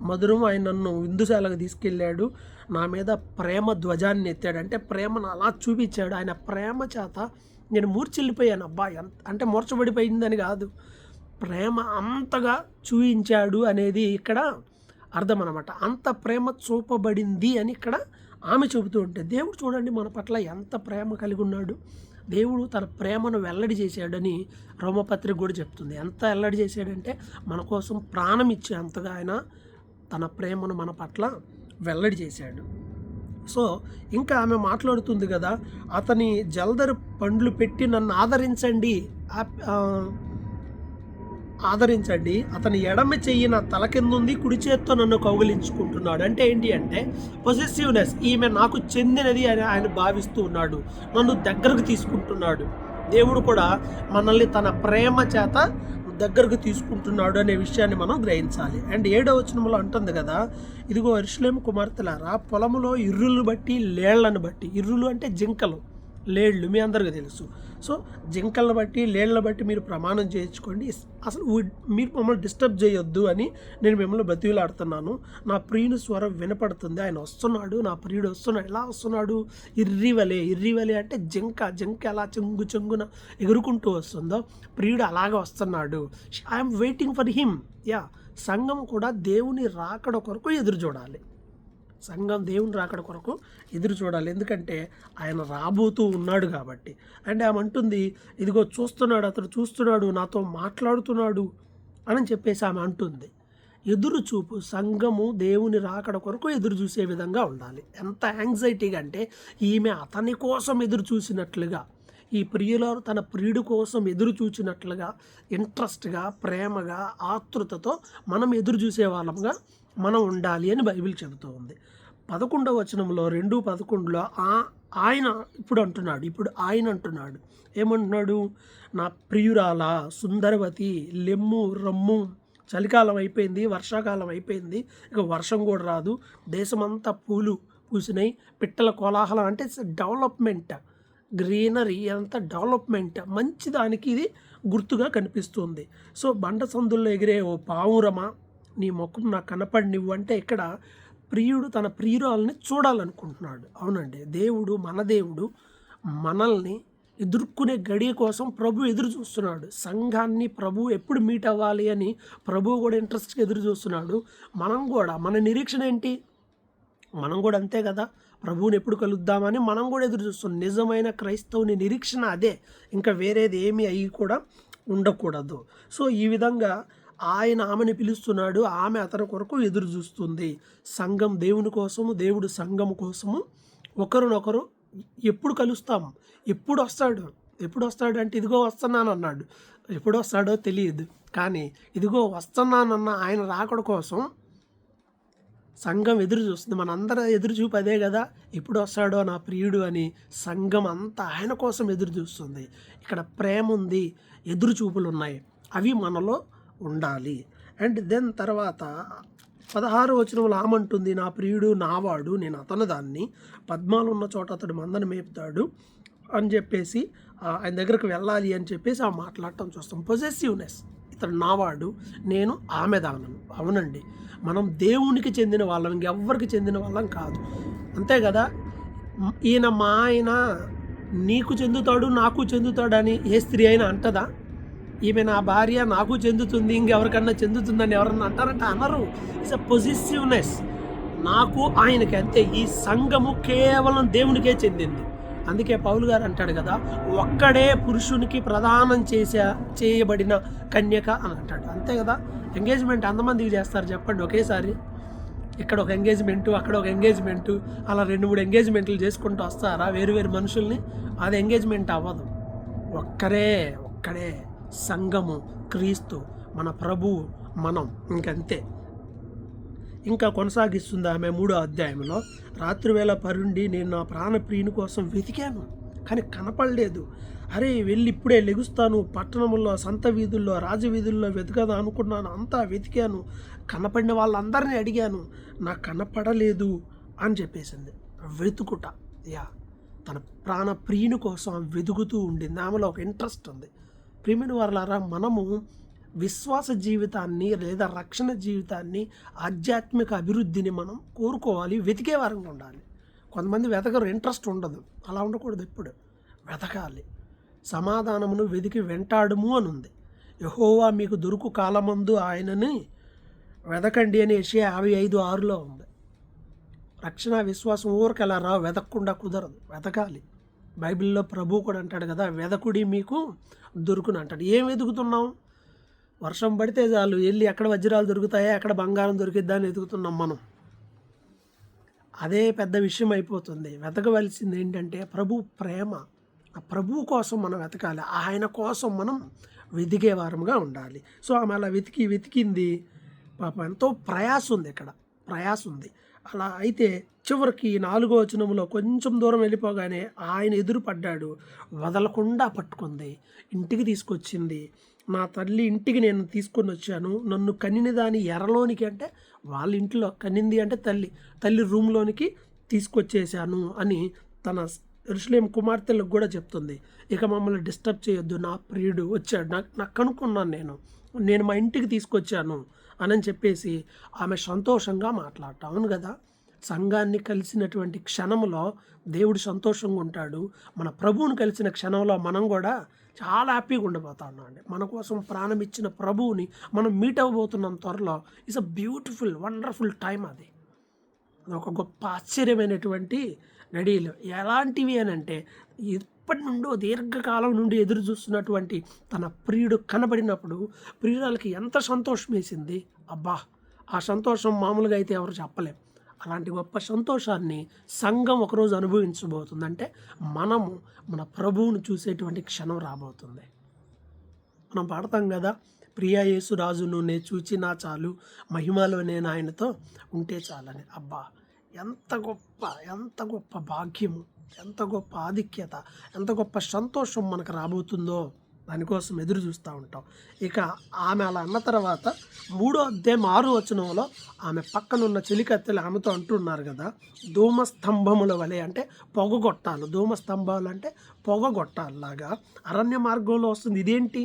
మధురం, ఆయన నన్ను విందుశాలకు తీసుకెళ్ళాడు, నా మీద ప్రేమ ధ్వజాన్ని ఎత్తాడు. అంటే ప్రేమను అలా చూపించాడు. ఆయన ప్రేమ చేత నేను మూర్చిల్లిపోయాను. అబ్బా అంటే మూర్చబడిపోయిందని కాదు, ప్రేమ అంతగా చూపించాడు అనేది ఇక్కడ అర్థం అన్నమాట. అంత ప్రేమ చూపబడింది అని ఇక్కడ ఆమె చెబుతూ ఉంటే, దేవుడు చూడండి మన పట్ల ఎంత ప్రేమ కలిగి ఉన్నాడు. దేవుడు తన ప్రేమను వెల్లడి చేశాడని రోమపత్రిక కూడా చెప్తుంది. ఎంత వెల్లడి చేశాడంటే మన కోసం ప్రాణం ఇచ్చే అంతగా ఆయన తన ప్రేమను మన పట్ల వెల్లడి చేశాడు. సో ఇంకా ఆమె మాట్లాడుతుంది కదా, అతని జల్దరు పండ్లు పెట్టి నన్ను ఆదరించండి, అతని ఎడమ చెయ్యి నా తల కింద ఉంది, కుడి చేత్తో నన్ను కౌగిలించుకుంటున్నాడు. అంటే ఏంటి అంటే పొసెసివ్నెస్, ఈమె నాకు చెందినది అని ఆయన భావిస్తూ ఉన్నాడు, నన్ను దగ్గరకు తీసుకుంటున్నాడు. దేవుడు కూడా మనల్ని తన ప్రేమ చేత దగ్గరకు తీసుకుంటున్నాడు అనే విషయాన్ని మనం గ్రహించాలి. అండ్ 7వ వచనంలో అంటుంది కదా, ఇదిగో యెరూషలేము కుమార్తెలారా, పొలములో ఇర్రులను బట్టి లేళ్లను బట్టి, ఇర్రులు అంటే జింకలు, లేళ్ళు మీ అందరికీ తెలుసు. సో జింకలను బట్టి లేళ్ళను బట్టి మీరు ప్రమాణం చేయించుకోండి, అసలు మీరు మమ్మల్ని డిస్టర్బ్ చేయొద్దు అని నేను మిమ్మల్ని బతిలాడుతున్నాను. నా ప్రియుని స్వరం వినపడుతుంది, ఆయన వస్తున్నాడు, నా ప్రియుడు వస్తున్నాడు. ఎలా వస్తున్నాడు? ఇర్రివలే అంటే జింక ఎలా చెంగున ఎగురుకుంటూ వస్తుందో ప్రియుడు అలాగే వస్తున్నాడు. I'm waiting for him. సంఘం కూడా దేవుని రాకడ కొరకు ఎదురు చూడాలి. సంఘం దేవుని రాకడ కొరకు ఎదురు చూడాలి, ఎందుకంటే ఆయన రాబోతూ ఉన్నాడు కాబట్టి. అండ్ ఆమె అంటుంది, ఇదిగో చూస్తున్నాడు, అతను చూస్తున్నాడు, నాతో మాట్లాడుతున్నాడు అని చెప్పేసి ఆమె అంటుంది. ఎదురు చూపు, సంఘము దేవుని రాకడ కొరకు ఎదురు చూసే విధంగా ఉండాలి. ఎంత యాంగ్జైటీగా అంటే ఈమె అతని కోసం ఎదురు చూసినట్లుగా, ఈ ప్రియులు తన ప్రియుడి కోసం ఎదురు చూచినట్లుగా ఇంట్రెస్ట్గా, ప్రేమగా, ఆతృతతో మనం ఎదురు చూసే వాళ్ళంగా మనం ఉండాలి అని బైబిల్ చెబుతూ ఉంది. 11వ వచనంలో 2:11లో ఆయన ఇప్పుడు ఆయన అంటున్నాడు, ఏమంటున్నాడు? నా ప్రియురాల సుందరవతి, లెమ్ము రమ్ము, చలికాలం అయిపోయింది, వర్షాకాలం అయిపోయింది, ఇక వర్షం కూడా రాదు, దేశమంతా పూలు పూసినాయి, పిట్టల కోలాహలం. అంటే డెవలప్మెంట్, గ్రీనరీ, అంత డెవలప్మెంట్, మంచి దానికి ఇది గుర్తుగా కనిపిస్తుంది. సో బండ సందుల్లో ఎగిరే ఓ పావురమా, నీ ముఖం నాకు కనపడినివ్వు అంటే ఇక్కడ ప్రియుడు తన ప్రియురాలని చూడాలనుకుంటున్నాడు. అవునండి, మన దేవుడు మనల్ని ఎదుర్కొనే గడియ కోసం ప్రభు ఎదురు చూస్తున్నాడు. సంఘాన్ని ప్రభు ఎప్పుడు మీట్ అవ్వాలి అని ప్రభు కూడా ఇంట్రెస్ట్గా ఎదురు చూస్తున్నాడు. మనం కూడా మన నిరీక్షణ ఏంటి? మనం కూడా అంతే కదా, ప్రభువుని ఎప్పుడు కలుద్దామని మనం కూడా ఎదురు చూస్తున్నాం. నిజమైన క్రైస్తవుని నిరీక్షణ అదే, ఇంకా వేరేది ఏమీ అయ్యి కూడా ఉండకూడదు. సో ఈ విధంగా ఆయన ఆమెను పిలుస్తున్నాడు, ఆమె అతని కొరకు ఎదురు చూస్తుంది. సంఘం దేవుని కోసము, దేవుడు సంఘం కోసము ఒకరినొకరు ఎప్పుడు కలుస్తాం, ఎప్పుడు వస్తాడు అంటే ఇదిగో వస్తున్నాను అన్నాడు. ఎప్పుడు వస్తాడో తెలియదు, కానీ ఇదిగో వస్తున్నానన్న ఆయన రాకడ కోసం సంఘం ఎదురు చూస్తుంది. మనందరూ ఎదురు చూపు అదే కదా, ఎప్పుడు వస్తాడో నా ప్రియుడు అని సంఘం అంతా ఆయన కోసం ఎదురు చూస్తుంది. ఇక్కడ ప్రేమ ఉంది, ఎదురు చూపులు ఉన్నాయి, అవి మనలో ఉండాలి. అండ్ దెన్ తర్వాత 16వ వచనంలో ఆమంటుంది, నా ప్రియుడు నావాడు, నేను అతను దాన్ని, పద్మాలు ఉన్న చోట అతడు మందను మేపుతాడు అని చెప్పేసి ఆయన దగ్గరకు వెళ్ళాలి అని చెప్పేసి ఆ మాట్లాడటం చూస్తాం. పొజెసివ్నెస్, ఇతడు నావాడు, నేను ఆమె దానను. అవునండి, మనం దేవునికి చెందిన వాళ్ళం, ఇంకెవ్వరికి చెందిన వాళ్ళం కాదు. అంతే కదా, ఈయన మా ఆయన నీకు చెందుతాడు నాకు చెందుతాడని ఏ స్త్రీ అయినా అంటదా? ఈమె నా భార్య నాకు చెందుతుంది ఇంకెవరికన్నా చెందుతుందని ఎవరన్నా అంటారంటే అనరు. ఇట్స్ అ పొజిటివ్నెస్, నాకు ఆయనకి అంతే. ఈ సంఘము కేవలం దేవునికే చెందింది. అందుకే పౌలు గారు అంటాడు కదా, ఒక్కడే పురుషునికి ప్రదానం చేయబడిన కన్యక అని అంటాడు. అంతే కదా, ఎంగేజ్మెంట్ ఎంతమందికి చేస్తారు చెప్పండి ఒకేసారి? ఇక్కడ ఒక ఎంగేజ్మెంటు, అక్కడ ఒక ఎంగేజ్మెంటు, అలా 2-3 ఎంగేజ్మెంట్లు చేసుకుంటూ వస్తారా వేరు మనుషుల్ని? అది ఎంగేజ్మెంట్ అవ్వదు. ఒక్కడే సంఘము, క్రీస్తు, మన ప్రభువు, మనం, ఇంకంతే. ఇంకా కొనసాగిస్తుంది ఆమె 3వ అధ్యాయంలో, రాత్రివేళ పరుండి నేను నా ప్రాణప్రియుని కోసం వెతికాను కానీ కనపడలేదు. అరే వెళ్ళి ఇప్పుడే లెగుస్తాను, పట్టణంలో, సంత వీధుల్లో, రాజవీధుల్లో వెతకదా అనుకున్నాను, అంతా వెతికాను, కనపడిన వాళ్ళందరినీ అడిగాను, నాకు కనపడలేదు అని చెప్పేసింది. వెతుకుట, తన ప్రాణప్రియుని కోసం వెతుకుతూ ఉండింది. ఆమెలో ఒక ఇంట్రెస్ట్ ఉంది. ప్రియమైన వారలారా, మనము విశ్వాస జీవితాన్ని లేదా రక్షణ జీవితాన్ని, ఆధ్యాత్మిక అభివృద్ధిని మనం కోరుకోవాలి, వెతికే వారంగా ఉండాలి. కొంతమంది వెతకరు, ఇంట్రెస్ట్ ఉండదు. అలా ఉండకూడదు, ఎప్పుడు వెతకాలి. సమాధానమును వెతికి వెంటాడుము అని ఉంది. యెహోవా మీకు దొరుకు కాలమందు ఆయనని వెతకండి అని యెషయా 55:6లో ఉంది. రక్షణ విశ్వాసం ఊరికి ఎలా రావు, వెతకకుండా కుదరదు, వెతకాలి. బైబిల్లో ప్రభు కూడా అంటాడు కదా, వెదకుడి మీకు దొరుకుని అంటాడు. ఏం వెతుకుతున్నాం? వర్షం పడితే చాలు వెళ్ళి ఎక్కడ వజ్రాలు దొరుకుతాయా, ఎక్కడ బంగారం దొరికిద్దా అని వెతుకుతున్నాం మనం. అదే పెద్ద విషయం అయిపోతుంది. వెతకవలసింది ఏంటంటే ప్రభు ప్రేమ. ఆ ప్రభువు కోసం మనం వెతకాలి, ఆయన కోసం మనం వెతికే వారముగా ఉండాలి. సో ఆమె అలా వెతికింది. పాప ఎంతో ప్రయాస ఉంది, ఇక్కడ ప్రయాస ఉంది. అలా అయితే చివరికి 4వ వచనంలో కొంచెం దూరం వెళ్ళిపోగానే ఆయన ఎదురు పడ్డాడు, వదలకుండా పట్టుకుంది, ఇంటికి తీసుకొచ్చింది. నా తల్లి ఇంటికి నేను తీసుకొని వచ్చాను, నన్ను కనిన దాని ఎరలోనికి, అంటే వాళ్ళ ఇంట్లో కనింది అంటే తల్లి రూమ్లోనికి తీసుకొచ్చేసాను అని తన యెరూషలేము కుమార్తెలకు కూడా చెప్తుంది. ఇక మమ్మల్ని డిస్టర్బ్ చేయొద్దు, నా ప్రియుడు వచ్చాడు, నాకు కనుక్కున్నాను, నేను మా ఇంటికి తీసుకొచ్చాను అని చెప్పేసి ఆమె సంతోషంగా మాట్లాడటం. అవును కదా, సంఘాన్ని కలిసినటువంటి క్షణంలో దేవుడు సంతోషంగా ఉంటాడు. మన ప్రభువుని కలిసిన క్షణంలో మనం కూడా చాలా హ్యాపీగా ఉండిపోతా ఉన్నాం అండి. మన కోసం ప్రాణం ఇచ్చిన ప్రభువుని మనం మీట్ అవ్వబోతున్నాం త్వరలో. It's a beautiful wonderful time. అది ఒక గొప్ప ఆశ్చర్యమైనటువంటి గడియలు. ఎలాంటివి అని అంటే, ఇప్పటి నుండో దీర్ఘకాలం నుండి ఎదురు చూస్తున్నటువంటి తన ప్రియుడు కనబడినప్పుడు ప్రియురాలకి ఎంత సంతోషం వేసింది. అబ్బా, ఆ సంతోషం మామూలుగా అయితే ఎవరు చెప్పలేం. అలాంటి గొప్ప సంతోషాన్ని సంఘం ఒకరోజు అనుభవించబోతుంది. అంటే మనము మన ప్రభువును చూసేటువంటి క్షణం రాబోతుంది. మనం పాడతాం కదా, ప్రియా యేసు రాజును నే చూచినా చాలు, మహిమలో నేను ఆయనతో ఉంటే చాలని. అబ్బా, ఎంత గొప్ప భాగ్యము, ఎంత గొప్ప ఆధిక్యత, ఎంత గొప్ప సంతోషం మనకు రాబోతుందో దానికోసం ఎదురు చూస్తూ ఉంటాం. ఇక ఆమె అలా అన్న తర్వాత 3వ అధ్యాయం 6వ వచనంలో ఆమె పక్కనున్న చెలికత్తెలు ఆమెతో అంటున్నారు కదా, ధూమస్తంభముల వలె, అంటే పొగగొట్టాలు. ధూమస్తంభాలు అంటే పొగగొట్టాలాగా అరణ్య మార్గంలో వస్తుంది. ఇదేంటి?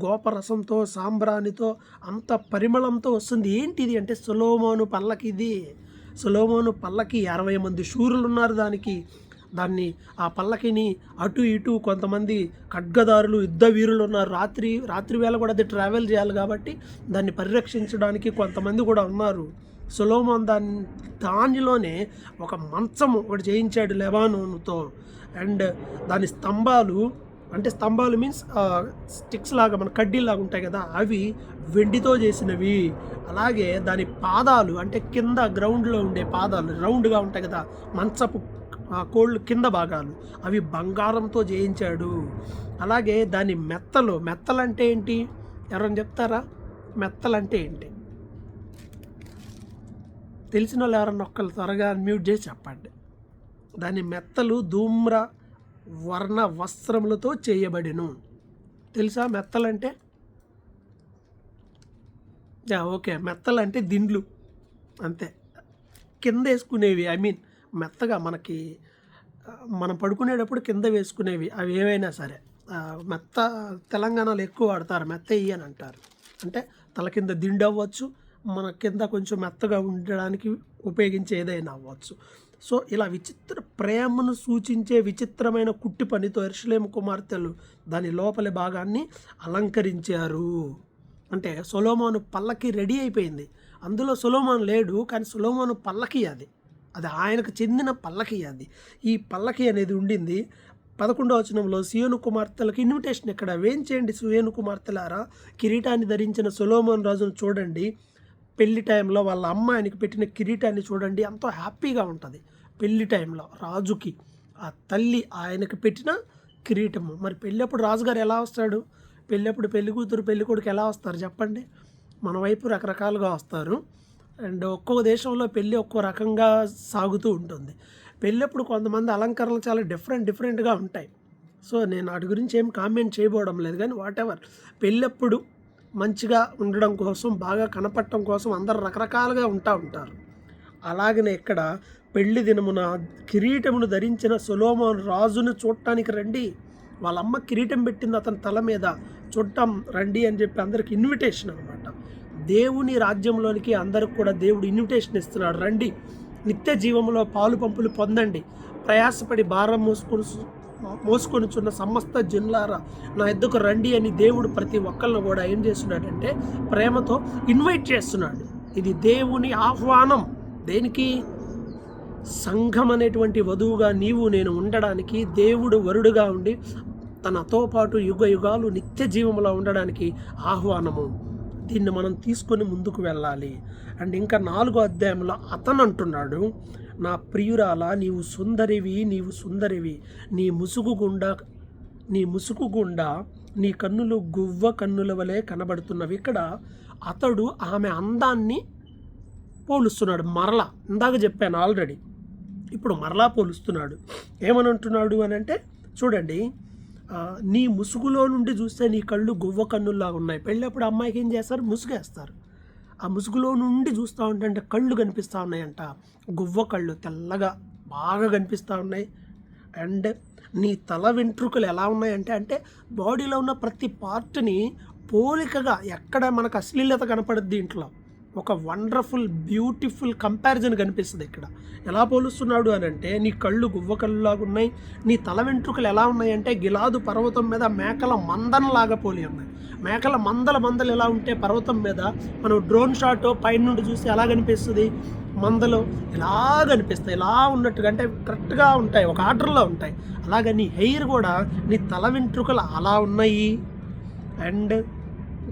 గోపరసంతో, సాంబ్రాణితో, అంత పరిమళంతో వస్తుంది. ఏంటిది అంటే సొలొమోను పల్లకి. ఇది సొలొమోను పల్లకి, 60 మంది శూరులు ఉన్నారు దానికి. దాన్ని ఆ పల్లకిని అటు ఇటు కొంతమంది ఖడ్గదారులు యుద్ధ వీరులు ఉన్నారు. రాత్రి వేళ కూడా అది ట్రావెల్ చేయాలి కాబట్టి దాన్ని పరిరక్షించడానికి కొంతమంది కూడా ఉన్నారు. సొలొమోన్ దానిలోనే ఒక మంచం ఒకటి చేయించాడు లెబానోనుతో. అండ్ దాని స్తంభాలు మీన్స్ స్టిక్స్ లాగా మన కడ్డీలాగా ఉంటాయి కదా, అవి వెండితో చేసినవి. అలాగే దాని పాదాలు అంటే కింద గ్రౌండ్లో ఉండే పాదాలు రౌండ్గా ఉంటాయి కదా, మంచపు కోళ్ళు కింద భాగాలు, అవి బంగారంతో చేయించాడు. అలాగే దాని మెత్తలంటే ఏంటి, ఎవరైనా చెప్తారా? మెత్తలంటే ఏంటి తెలిసిన వాళ్ళు ఎవరన్నా ఒక్కళ్ళు త్వరగా మ్యూట్ చేసి చెప్పండి. దాని మెత్తలు ధూమ్ర వర్ణ వస్త్రములతో చేయబడిను. తెలుసా మెత్తలంటే? ఓకే, మెత్తలంటే దిండ్లు అంతే, కింద వేసుకునేవి. మెత్తగా మనం పడుకునేటప్పుడు కింద వేసుకునేవి, అవి ఏవైనా సరే. మెత్త తెలంగాణలో ఎక్కువ వాడతారు, మెత్త అని అంటారు. అంటే తల కింద దిండు అవ్వచ్చు, మన కింద కొంచెం మెత్తగా ఉండడానికి ఉపయోగించే ఏదైనా అవ్వచ్చు. సో ఇలా విచిత్ర ప్రేమను సూచించే విచిత్రమైన కుట్టి పనితో యెరూషలేము కుమార్తెలు దాని లోపలి భాగాన్ని అలంకరించారు. అంటే సొలొమోను పల్లకి రెడీ అయిపోయింది. అందులో సొలొమోను లేడు, కానీ సొలొమోను పల్లకి అది ఆయనకు చెందిన పల్లకి. ఈ పల్లకి అనేది ఉండింది. 11వ వచనంలో సియోను కుమార్తెలకు ఇన్విటేషన్ ఇక్కడ, వేంచేయండి సియోను కుమార్తెలారా, కిరీటాన్ని ధరించిన సొలొమోను రాజును చూడండి. పెళ్లి టైంలో వాళ్ళ అమ్మ ఆయనకి పెట్టిన కిరీటాన్ని చూడండి, ఎంతో హ్యాపీగా ఉంటుంది. పెళ్లి టైంలో రాజుకి ఆ తల్లి ఆయనకి పెట్టిన కిరీటము. మరి పెళ్ళప్పుడు రాజుగారు ఎలా వస్తాడు? పెళ్ళప్పుడు పెళ్లి కూతురు పెళ్లి కొడుకు ఎలా వస్తారు చెప్పండి? మన వైపు రకరకాలుగా వస్తారు. అండ్ ఒక్కొక్క దేశంలో పెళ్ళి ఒక్కో రకంగా సాగుతూ ఉంటుంది. పెళ్ళప్పుడు కొంతమంది అలంకరణలు చాలా డిఫరెంట్గా ఉంటాయి. సో నేను వాటి గురించి ఏం కామెంట్ చేయబోవడం లేదు, కానీ వాటెవర్, పెళ్ళప్పుడు మంచిగా ఉండడం కోసం, బాగా కనపడటం కోసం అందరు రకరకాలుగా ఉంటారు. అలాగనే ఇక్కడ పెళ్లి దినమున కిరీటమును ధరించిన సొలొమోను రాజును చూడటానికి రండి. వాళ్ళ అమ్మ కిరీటం పెట్టింది అతని తల మీద, చూడటం రండి అని చెప్పి అందరికి ఇన్విటేషన్ అనమాట. దేవుని రాజ్యంలోనికి అందరికి కూడా దేవుడు ఇన్విటేషన్ ఇస్తున్నాడు, రండి, నిత్య జీవంలో పాలు పంపులు పొందండి, ప్రయాసపడి భారం మోసుకొనిచున్న సమస్త జనులారా నా ఎద్దుకు రండి అని దేవుడు ప్రతి ఒక్కళ్ళను కూడా ఏం చేస్తున్నాడంటే ప్రేమతో ఇన్వైట్ చేస్తున్నాడు. ఇది దేవుని ఆహ్వానం. దేనికి? సంఘం అనేటువంటి వధువుగా నీవు నేను ఉండడానికి, దేవుడు వరుడుగా ఉండి తనతో పాటు యుగ యుగాలు నిత్య జీవంలో ఉండడానికి ఆహ్వానము. దీన్ని మనం తీసుకొని ముందుకు వెళ్ళాలి. అండ్ ఇంకా 4వ అధ్యాయంలో అతను అంటున్నాడు, నా ప్రియురాలా, నీవు సుందరివి, నీ ముసుగు గుండా నీ కన్నులు గువ్వ కన్నుల వలె కనబడుతున్నవి. ఇక్కడ అతడు ఆమె అందాన్ని పోలుస్తున్నాడు. మరలా ఇందాక చెప్పాను ఆల్రెడీ, ఇప్పుడు మరలా పోలుస్తున్నాడు. ఏమని అంటున్నాడు అని అంటే చూడండి, నీ ముసుగులో నుండి చూస్తే నీ కళ్ళు గువ్వ కన్నుల్లాగా ఉన్నాయి. పెళ్ళప్పుడు అమ్మాయికి ఏం చేస్తారు? ముసుగేస్తారు. ఆ ముసుగులో నుండి చూస్తూ ఉంటే కళ్ళు కనిపిస్తూ ఉన్నాయంట, గువ్వ కళ్ళు తెల్లగా బాగా కనిపిస్తూ ఉన్నాయి. అండ్ నీ తల వెంట్రుకలు ఎలా ఉన్నాయంటే అంటే బాడీలో ఉన్న ప్రతి పార్ట్ని పోలికగా, ఎక్కడ మనకు అశ్లీలత కనపడుద్ది దీంట్లో, ఒక వండర్ఫుల్ బ్యూటిఫుల్ కంపారిజన్ కనిపిస్తుంది. ఇక్కడ ఎలా పోలుస్తున్నాడు అని అంటే, నీ కళ్ళు గువ్వ కళ్ళులాగా ఉన్నాయి, నీ తల వెంట్రుకలు ఎలా ఉన్నాయంటే గిలాదు పర్వతం మీద మేకల మందనలాగా పోలి ఉన్నాయి. మేకల మందలు ఎలా ఉంటే పర్వతం మీద మనం డ్రోన్ షాట్ పైన నుండి చూస్తే ఎలా కనిపిస్తుంది, మందలు ఇలా కనిపిస్తాయి, ఇలా ఉన్నట్టుగా, అంటే కరెక్ట్గా ఉంటాయి, ఒక ఆర్డర్లో ఉంటాయి. అలాగే నీ హెయిర్ కూడా, నీ తల వెంట్రుకలు అలా ఉన్నాయి. అండ్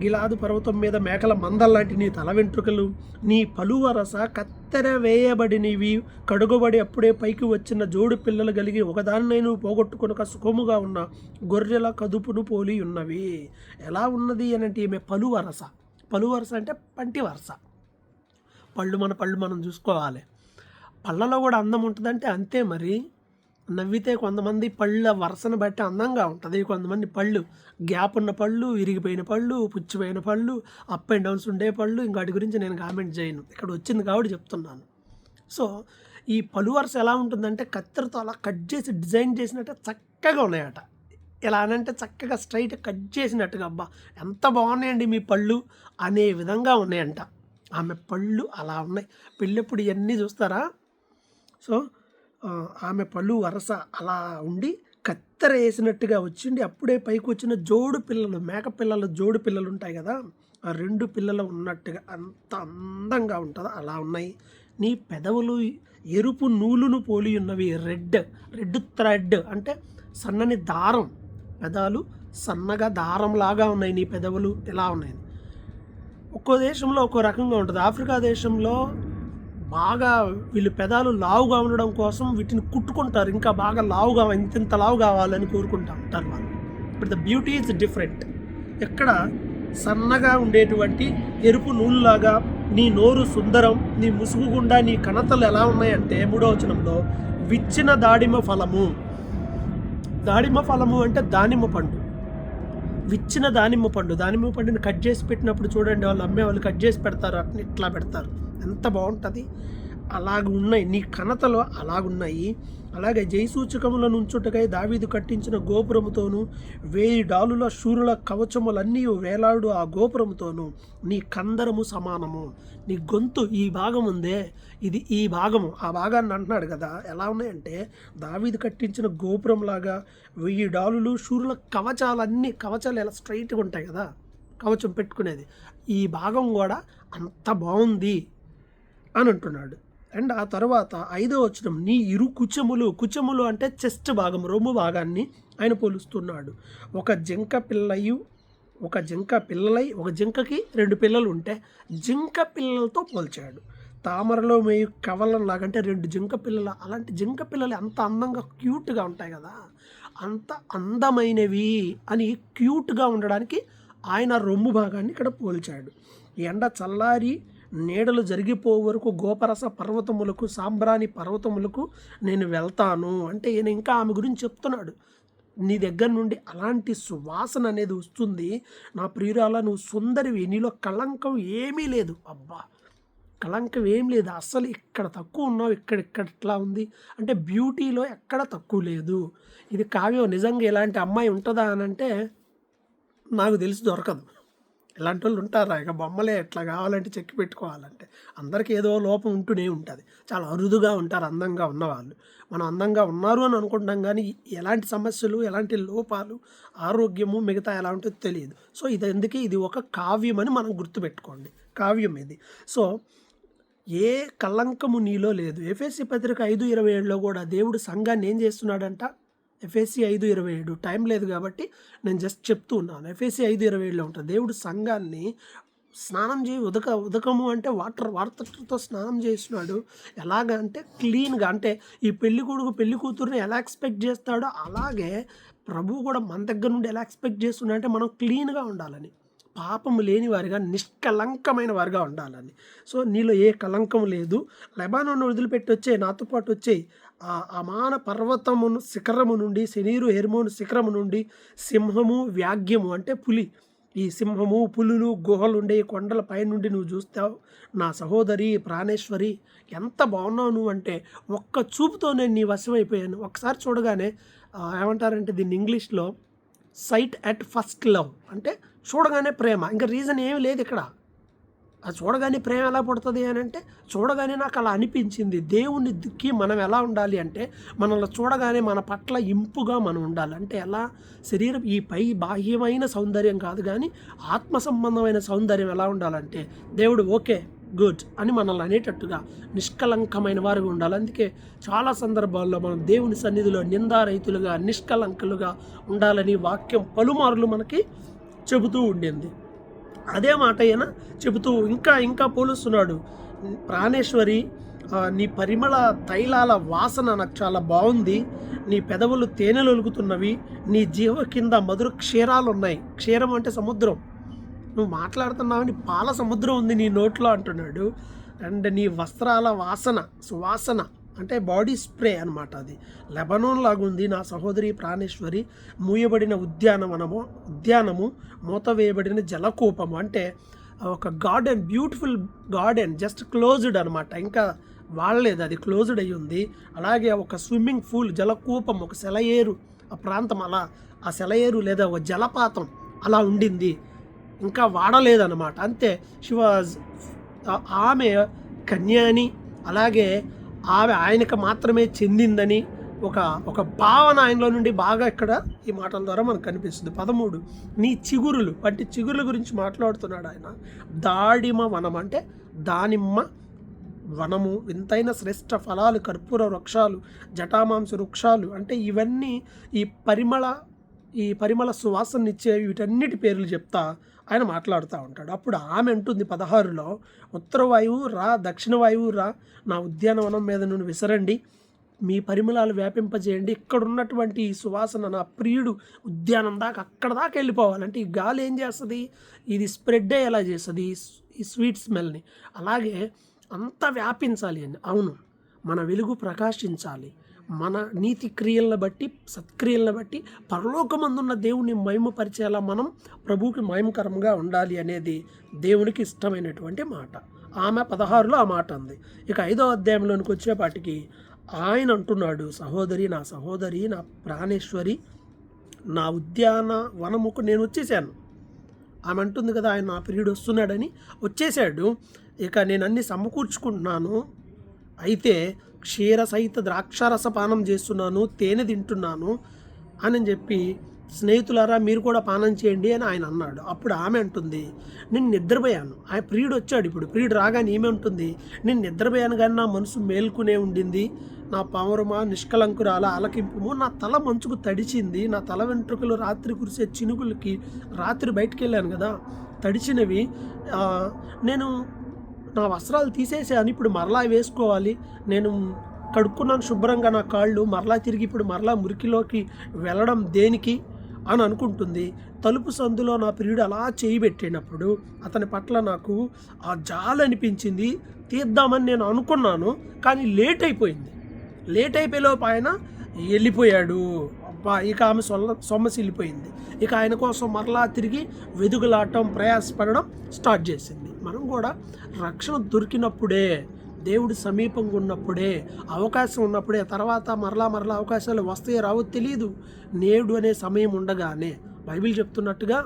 గిలాదు పర్వతం మీద మేకల మందల్లాంటి నీ తల వెంట్రుకలు, నీ పలువరస కత్తెర వేయబడినవి, కడుగుబడి అప్పుడే పైకి వచ్చిన జోడు పిల్లలు కలిగి ఒకదాన్నైనా పోగొట్టుకొనక సుఖముగా ఉన్న గొర్రెల కదుపును పోలి ఉన్నవి. ఎలా ఉన్నది అని అంటే ఈమె పలువరస అంటే పంటి వరస. మన పళ్ళు మనం చూసుకోవాలి. పళ్ళలో కూడా అందం ఉంటుందంటే అంతే మరి. నవ్వితే కొంతమంది పళ్ళ వరుసను బట్టి అందంగా ఉంటుంది, కొంతమంది పళ్ళు గ్యాప్ ఉన్న పళ్ళు, విరిగిపోయిన పళ్ళు, పుచ్చిపోయిన పళ్ళు, అప్ అండ్ డౌన్స్ ఉండే పళ్ళు, ఇంకోటి గురించి నేను కామెంట్ చేయను, ఇక్కడ వచ్చింది కాబట్టి చెప్తున్నాను. సో ఈ పళ్ళు వరుస ఎలా ఉంటుందంటే కత్తెరతో అలా కట్ చేసి డిజైన్ చేసినట్టు చక్కగా ఉన్నాయట. ఎలా అనంటే చక్కగా స్ట్రైట్ కట్ చేసినట్టుగా, అబ్బా ఎంత బాగున్నాయండి మీ పళ్ళు అనే విధంగా ఉన్నాయంట. ఆమె పళ్ళు అలా ఉన్నాయి. పెళ్ళప్పుడు ఇవన్నీ చూస్తారా? సో ఆమె పళ్ళు వరస అలా ఉండి కత్తెర వేసినట్టుగా వచ్చిండి. అప్పుడే పైకి వచ్చిన జోడు పిల్లలు, మేక పిల్లలు జోడు పిల్లలు ఉంటాయి కదా, ఆ 2 పిల్లలు ఉన్నట్టుగా అంత అందంగా ఉంటుందో అలా ఉన్నాయి. నీ పెదవులు ఎరుపు నూలును పోలి ఉన్నవి. రెడ్ థ్రెడ్ అంటే సన్నని దారం. పెదాలు సన్నగా దారంలాగా ఉన్నాయి నీ పెదవులు, ఇలా ఉన్నాయి. ఒక్కో దేశంలో ఒక్కో రకంగా ఉంటుంది. ఆఫ్రికా దేశంలో బాగా వీళ్ళు పెదాలు లావుగా ఉండడం కోసం వీటిని కుట్టుకుంటారు, ఇంకా బాగా లావుగా ఇంత లావు కావాలని కోరుకుంటా ఉంటారు వాళ్ళు. But the beauty is different. ఎక్కడ సన్నగా ఉండేటువంటి ఎరుపు నూలులాగా నీ నోరు సుందరం, నీ ముసుగు గుండా నీ కణతలు ఎలా ఉన్నాయంటే 3వ వచనంలో విచ్చిన దాడిమ ఫలము. దాడిమ ఫలము అంటే దానిమ్మ పండు, విచ్చిన దానిమ్మ పండుని కట్ చేసి పెట్టినప్పుడు చూడండి, వాళ్ళు అమ్మే వాళ్ళు కట్ చేసి పెడతారు, అట్లా ఇట్లా పెడతారు, ఎంత బాగుంటుంది. అలాగ ఉన్నాయి నీ కణతలు, అలాగున్నాయి. అలాగే జయసూచకములను ఉంచుటకై దావీదు కట్టించిన గోపురముతోనూ 1000 డాలుల శూరుల కవచములన్నీ వేలాడు ఆ గోపురముతోనూ నీ కందరము సమానము. నీ గొంతు ఈ భాగం ఉందే, ఇది ఈ భాగము, ఆ భాగాన్ని అంటున్నాడు కదా. ఎలా ఉన్నాయంటే దావీదు కట్టించిన గోపురంలాగా 1000 డాలులు శూరుల కవచాలు ఎలా స్ట్రైట్గా ఉంటాయి కదా, కవచం పెట్టుకునేది, ఈ భాగం కూడా అంత బాగుంది అని అంటున్నాడు. అండ్ ఆ తర్వాత 5వ వచనం నీ ఇరు కుచములు అంటే చెస్ట్ భాగం, రొమ్ము భాగాన్ని ఆయన పోలుస్తున్నాడు. ఒక జింక పిల్లలై ఒక జింకకి 2 పిల్లలు ఉంటే జింక పిల్లలతో పోల్చాడు. తామరలో మేయు కవలంలాగా అంటే 2 జింక పిల్లలు. అలాంటి జింక పిల్లలు అంత అందంగా క్యూట్గా ఉంటాయి కదా, అంత అందమైనవి అని క్యూట్గా ఉండడానికి ఆయన రొమ్ము భాగాన్ని ఇక్కడ పోల్చాడు. ఎండ చల్లారి నీడలు జరిగిపోయే వరకు గోపరస పర్వతములకు, సాంబ్రాణి పర్వతములకు నేను వెళ్తాను అంటే ఈయన ఇంకా ఆమె గురించి చెప్తున్నాడు. నీ దగ్గర నుండి అలాంటి సువాసన అనేది వస్తుంది, నా ప్రియురాల నువ్వు సుందరివి, నీలో కళంకం ఏమీ లేదు. అబ్బా, కళంకం ఏం లేదు అస్సలు. ఇక్కడ తక్కువ ఉన్నావు, ఇక్కడ ఇట్లా ఉంది అంటే బ్యూటీలో ఎక్కడ తక్కువ లేదు. ఇది కావ్యం. నిజంగా ఇలాంటి అమ్మాయి ఉంటుందా అని అంటే నాకు తెలిసి దొరకదు. ఇలాంటి వాళ్ళు ఉంటారా, ఇక బొమ్మలే ఎట్లా కావాలంటే చెక్కి పెట్టుకోవాలంటే. అందరికీ ఏదో లోపం ఉంటూనే ఉంటుంది. చాలా అరుదుగా ఉంటారు అందంగా ఉన్నవాళ్ళు. మనం అందంగా ఉన్నారు అని అనుకుంటాం, కానీ ఎలాంటి సమస్యలు, ఎలాంటి లోపాలు, ఆరోగ్యము మిగతా ఎలా ఉంటుందో తెలియదు. సో ఇది ఒక కావ్యం అని మనం గుర్తుపెట్టుకోండి. కావ్యం ఇది. సో ఏ కళంకము నీలో లేదు. ఎఫెసీ పత్రిక 5:27లో కూడా దేవుడు సంఘాన్ని ఏం చేస్తున్నాడంట, ఎఫెసీ 5:27 టైం లేదు కాబట్టి నేను జస్ట్ చెప్తూ ఉన్నాను. ఎఫెసీ 5:27లో ఉంటుంది, దేవుడు సంఘాన్ని స్నానం చేయి, ఉదకము అంటే వాటర్తో స్నానం చేస్తున్నాడు. ఎలాగంటే క్లీన్గా, అంటే ఈ పెళ్లి కొడుకు పెళ్లి కూతురుని ఎలా ఎక్స్పెక్ట్ చేస్తాడో అలాగే ప్రభువు కూడా మన దగ్గర నుండి ఎలా ఎక్స్పెక్ట్ చేస్తున్నాడు అంటే మనం క్లీన్గా ఉండాలని, పాపము లేని వారిగా, నిష్కలంకమైన వారిగా ఉండాలని. సో నీలో ఏ కలంకం లేదు. లెబానోను వదిలిపెట్టి వచ్చే, నాతో పాటు వచ్చేయి. ఆ అమాన పర్వతమును శిఖరము నుండి, శనీరు హెర్మోను శిఖరము నుండి సింహము వ్యాఘ్యము అంటే పులి, ఈ సింహము పులులు గుహలు ఉండే కొండల పై నుండి నువ్వు చూస్తావు. నా సహోదరి ప్రాణేశ్వరి ఎంత బాగున్నావు నువ్వు అంటే ఒక్క చూపుతో నేను నీ వశమైపోయాను. ఒకసారి చూడగానే ఏమంటారంటే దీన్ని ఇంగ్లీష్లో సైట్ అట్ ఫస్ట్ లవ్ అంటే చూడగానే ప్రేమ, ఇంకా రీజన్ ఏమీ లేదు ఇక్కడ. అది చూడగానే ప్రేమ ఎలా పుడుతుంది అని అంటే చూడగానే నాకు అలా అనిపించింది. దేవుని దిక్కి మనం ఎలా ఉండాలి అంటే మనల్ని చూడగానే మన పట్ల ఇంపుగా మనం ఉండాలి. అంటే ఎలా, శరీరం ఈ పై బాహ్యమైన సౌందర్యం కాదు కానీ ఆత్మ సంబంధమైన సౌందర్యం ఎలా ఉండాలంటే దేవుడు ఓకే గుడ్ అని మనల్ని అనేటట్టుగా నిష్కలంకమైన వారుగా ఉండాలి. అందుకే చాలా సందర్భాల్లో మనం దేవుని సన్నిధిలో నిందారహితులుగా, నిష్కలంకులుగా ఉండాలని వాక్యం పలుమార్లు మనకి చెబుతూ ఉండింది. అదే మాట అయినా చెబుతూ ఇంకా పోలుస్తున్నాడు. ప్రాణేశ్వరి, నీ పరిమళ తైలాల వాసన నాకు చాలా బాగుంది, నీ పెదవులు తేనెలు ఒలుగుతున్నవి, నీ జీవ కింద మధుర క్షీరాలు ఉన్నాయి. క్షీరం అంటే సముద్రం, నువ్వు మాట్లాడుతున్నావని పాల సముద్రం ఉంది నీ నోట్లో అంటున్నాడు. అండ్ నీ వస్త్రాల వాసన, సువాసన అంటే బాడీ స్ప్రే అనమాట, అది లెబనోన్ లాగుంది నా సహోదరి ప్రాణేశ్వరి. మూయబడిన ఉద్యానము మూతవేయబడిన జలకూపము అంటే ఒక garden, beautiful garden, just closed అనమాట, ఇంకా వాడలేదు, అది క్లోజ్డ్ అయ్యి ఉంది. అలాగే ఒక స్విమ్మింగ్ పూల్, జలకూపం, ఒక సెలయేరు, ఆ ప్రాంతం అలా, ఆ సెలయేరు లేదా ఒక జలపాతం అలా ఉండింది, ఇంకా వాడలేదన్నమాట. అంతే, ఆమె కన్యాని. అలాగే ఆమె ఆయనకు మాత్రమే చెందిందని ఒక ఒక భావన ఆయనలో నుండి బాగా ఇక్కడ ఈ మాటల ద్వారా మనకు కనిపిస్తుంది. 13 నీ చిగురులు వంటి చిగురుల గురించి మాట్లాడుతున్నాడు ఆయన. దాడిమ వనం అంటే దానిమ్మ వనము, వింతైన శ్రేష్ఠ ఫలాలు, కర్పూర వృక్షాలు, జటామాంస వృక్షాలు అంటే ఇవన్నీ ఈ పరిమళ సువాసననిచ్చేవి, వీటన్నిటి పేర్లు చెప్తా ఆయన మాట్లాడుతూ ఉంటాడు. అప్పుడు ఆమె అంటుంది 16లో, ఉత్తర వాయువు రా, దక్షిణ వాయువు రా, నా ఉద్యానవనం మీద నుండి విసరండి, మీ పరిమళాలు వ్యాపింపజేయండి. ఇక్కడ ఉన్నటువంటి ఈ సువాసన నా ప్రియుడు ఉద్యానం దాకా అక్కడ దాకా వెళ్ళిపోవాలంటే ఈ గాలి ఏం చేస్తుంది, ఇది స్ప్రెడ్ అయ్యేలా చేస్తుంది ఈ స్వీట్ స్మెల్ని. అలాగే అంతా వ్యాపించాలి అని. అవును, మన వెలుగు ప్రకాశించాలి, మన నీతి క్రియలను బట్టి, సత్క్రియలను బట్టి పరలోకమందున్న దేవుని మహిమపరిచేలా మనం ప్రభువుకి మహిమకరంగా ఉండాలి అనేది దేవునికి ఇష్టమైనటువంటి మాట. ఆమె 16లో ఆ మాట ఉంది. ఇక 5వ అధ్యాయంలోనికి వచ్చేపాటికి ఆయన అంటున్నాడు, సహోదరి, నా సహోదరి, నా ప్రాణేశ్వరి, నా ఉద్యాన వనముకు నేను వచ్చేసాను. ఆమె అంటుంది కదా, ఆయన నా ప్రియుడు వస్తున్నాడని వచ్చేసాడు. ఇక నేను అన్ని సమకూర్చుకుంటున్నాను, అయితే క్షీర సహిత ద్రాక్షారస పానం చేస్తున్నాను, తేనె తింటున్నాను అని చెప్పి, స్నేహితులారా మీరు కూడా పానం చేయండి అని ఆయన అన్నాడు. అప్పుడు ఆమె అంటుంది, నేను నిద్రపోయాను. ఆయన ప్రియుడు వచ్చాడు. ఇప్పుడు ప్రియుడు రాగానే ఏమి ఉంటుంది, నేను నిద్రపోయాను కానీ నా మనసు మేల్కొనే ఉండింది, నా పావురమా నిష్కలంకురాల ఆలకింపుము, నా తల మంచుకు తడిచింది, నా తల వెంట్రుకలు రాత్రి కురిసే చినుకులకి, రాత్రి బయటికి వెళ్ళాను కదా తడిచినవి, నేను నా వస్త్రాలు తీసేసాను, ఇప్పుడు మరలా వేసుకోవాలి, నేను కడుక్కున్నాను శుభ్రంగా నా కాళ్ళు, మరలా తిరిగి ఇప్పుడు మరలా మురికిలోకి వెళ్ళడం దేనికి అని అనుకుంటుంది. తలుపు సందులో నా ప్రియుడు అలా చేయి పెట్టినప్పుడు అతని పట్ల నాకు ఆ జాలి అనిపించింది, తీద్దామని నేను అనుకున్నాను, కానీ లేట్ అయిపోయింది. లేట్ అయిపోయేలోపు ఆయన వెళ్ళిపోయాడు. అబ్బా, ఇక ఆమె సొమ్మసిల్లిపోయింది. ఇక ఆయన కోసం మరలా తిరిగి వెదుగులాటం, ప్రయాసపడడం స్టార్ట్ చేసింది. మనం కూడా రక్షణ దొరికినప్పుడే, దేవుడు సమీపంగా ఉన్నప్పుడే, అవకాశం ఉన్నప్పుడే, తర్వాత మరలా అవకాశాలు వస్తాయో రావో తెలియదు. నేడు అనే సమయం ఉండగానే బైబిల్ చెప్తున్నట్టుగా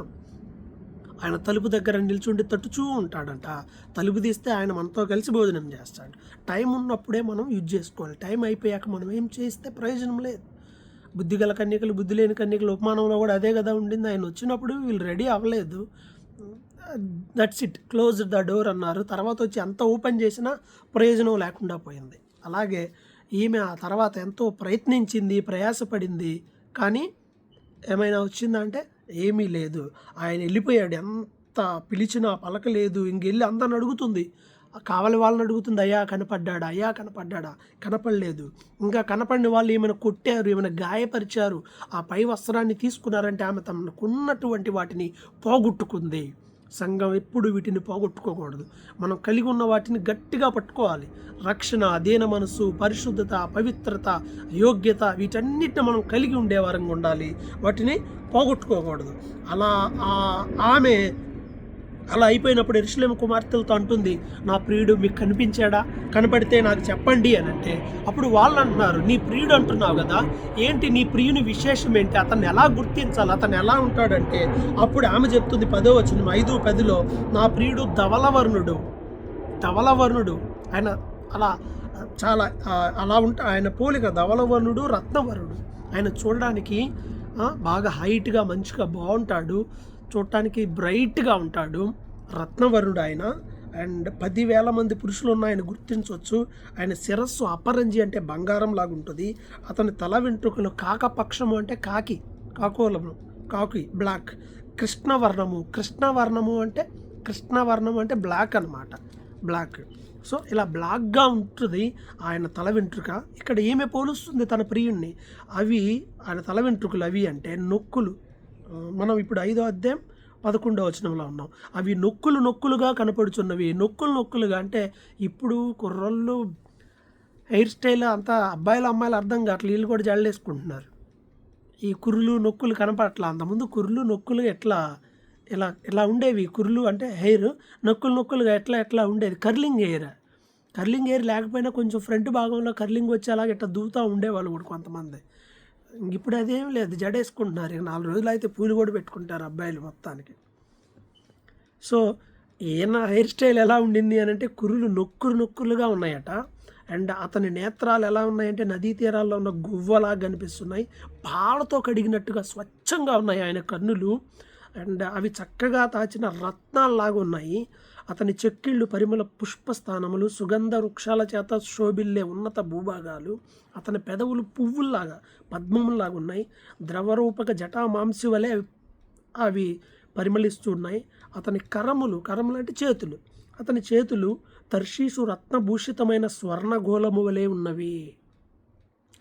ఆయన తలుపు దగ్గర నిల్చుండి తట్టుచూ ఉంటాడంట. తలుపు తీస్తే ఆయన మనతో కలిసి భోజనం చేస్తాడు. టైం ఉన్నప్పుడే మనం యూజ్ చేసుకోవాలి. టైం అయిపోయాక మనం ఏం చేస్తే ప్రయోజనం లేదు. బుద్ధిగల కన్యకలు, బుద్ధి లేని కన్యకలు ఉపమానంలో కూడా అదే కదా ఉండింది. ఆయన వచ్చినప్పుడు వీళ్ళు రెడీ అవ్వలేదు, that's it, close the door అన్నారు. తర్వాత వచ్చి ఎంత ఓపెన్ చేసినా ప్రయోజనం లేకుండా పోయింది. అలాగే ఈమె ఆ తర్వాత ఎంతో ప్రయత్నించింది, ప్రయాసపడింది, కానీ ఏమైనా వచ్చిందంటే ఏమీ లేదు. ఆయన వెళ్ళిపోయాడు. ఎంత పిలిచినా పలకలేదు. ఇంకెళ్ళి అందరిని అడుగుతుంది, కావాలి వాళ్ళని అడుగుతుంది, అయ్యా కనపడ్డా, కనపడలేదు. ఇంకా కనపడిన వాళ్ళు ఏమైనా కొట్టారు, ఏమైనా గాయపరిచారు, ఆ పై వస్త్రాన్ని తీసుకున్నారంటే ఆమె తనకున్నటువంటి వాటిని పోగొట్టుకుంది. సంఘం ఎప్పుడు వీటిని పోగొట్టుకోకూడదు. మనం కలిగి ఉన్న వాటిని గట్టిగా పట్టుకోవాలి. రక్షణ, దీన మనసు, పరిశుద్ధత, పవిత్రత, యోగ్యత, వీటన్నిటిని మనం కలిగి ఉండేవారంగా ఉండాలి. వాటిని పోగొట్టుకోకూడదు. ఆమె అలా అయిపోయినప్పుడు యెరూషలేము కుమార్తెలతో అంటుంది, నా ప్రియుడు మీకు కనిపించాడా, కనపడితే నాకు చెప్పండి అని అంటే, అప్పుడు వాళ్ళు అంటున్నారు, నీ ప్రియుడు అంటున్నావు కదా, ఏంటి నీ ప్రియుని విశేషం ఏంటి, అతన్ని ఎలా గుర్తించాలి, అతను ఎలా ఉంటాడంటే, అప్పుడు ఆమె చెప్తుంది 10వ వచనం 5:10, నా ప్రియుడు ధవలవర్ణుడు. ఆయన అలా ఆయన పోలిక ధవలవర్ణుడు, రత్నవర్ణుడు. ఆయన చూడడానికి బాగా హైట్గా మంచిగా బాగుంటాడు, చూడటానికి బ్రైట్గా ఉంటాడు, రత్నవరుడు ఆయన. అండ్ 10,000 మంది పురుషులు ఉన్న ఆయన గుర్తించవచ్చు. ఆయన శిరస్సు అపరంజి అంటే బంగారం లాగా ఉంటుంది. అతని తల వెంట్రుకలు కాకపక్షము అంటే కాకి బ్లాక్. కృష్ణవర్ణము అంటే బ్లాక్ అన్నమాట, బ్లాక్. సో ఇలా బ్లాక్గా ఉంటుంది ఆయన తల వెంట్రుక. ఇక్కడ ఏమే పోలుస్తుంది తన ప్రియుణ్ణి, ఆయన తల వెంట్రుకలు అవి అంటే నొక్కులు. మనం ఇప్పుడు 5వ అధ్యాయం 11వ వచనంలో ఉన్నాం. అవి నొక్కులుగా కనపడుచున్నవి. నొక్కులుగా అంటే ఇప్పుడు కుర్రోళ్ళు హెయిర్ స్టైల్ అంతా అబ్బాయిలు అమ్మాయిలు అర్థం కావట్లేదు, వీళ్ళు కూడా జడలేసుకుంటున్నారు. ఈ కుర్రులు నొక్కులు కనపడట్లా. అంతకుముందు కుర్రులు నొక్కులు ఇలా ఉండేవి. కుర్రులు అంటే హెయిర్, నొక్కులుగా ఎట్లా ఉండేది. కర్లింగ్ హెయిర్ లేకపోయినా కొంచెం ఫ్రంట్ భాగంలో కర్లింగ్ వచ్చేలాగా ఇట్లా దూవుతూ ఉండేవాళ్ళు కూడా కొంతమంది. ఇప్పుడు అదేం లేదు, జడేసుకుంటున్నారు. 4 రోజులు అయితే పూలు కూడా పెట్టుకుంటారు అబ్బాయిలు మొత్తానికి. సో ఈయన హెయిర్ స్టైల్ ఎలా ఉండింది అని అంటే కుర్రులు నొక్కులుగా ఉన్నాయట. అండ్ అతని నేత్రాలు ఎలా ఉన్నాయంటే నదీ తీరాల్లో ఉన్న గువ్వలాగా కనిపిస్తున్నాయి. పాలతో కడిగినట్టుగా స్వచ్ఛంగా ఉన్నాయి ఆయన కన్నులు. అండ్ అవి చక్కగా తాచిన రత్నాల్లాగా ఉన్నాయి. అతని చెక్కిళ్ళు పరిమళ పుష్పస్థానములు, సుగంధ వృక్షాల చేత శోభిల్లే ఉన్నత భూభాగాలు. అతని పెదవులు పువ్వుల్లాగా పద్మముల్లాగా ఉన్నాయి. ద్రవరూపక జటామాంసి వలె అవి పరిమళిస్తున్నాయి. అతని కరములు అంటే చేతులు, అతని చేతులు తర్షీసు రత్నభూషితమైన స్వర్ణగోళము వలె ఉన్నవి.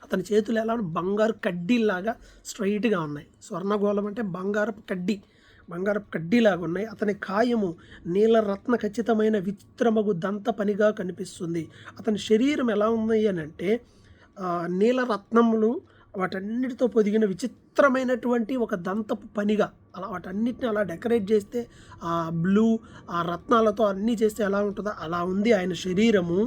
అతని చేతులు ఎలా బంగారు కడ్డీలాగా స్ట్రైట్గా ఉన్నాయి. స్వర్ణగోళం అంటే బంగారపు కడ్డీలాగా ఉన్నాయి. అతని కాయము నీలరత్న ఖచ్చితమైన విచిత్రమగు దంత పనిగా కనిపిస్తుంది. అతని శరీరం ఎలా ఉన్నాయి అని అంటే నీలరత్నములు వాటన్నిటితో పొదిగిన విచిత్రమైనటువంటి ఒక దంతపు పనిగా అలా వాటన్నిటిని అలా డెకరేట్ చేస్తే ఆ బ్లూ ఆ రత్నాలతో అన్నీ చేస్తే ఎలా ఉంటుందో అలా ఉంది ఆయన శరీరము.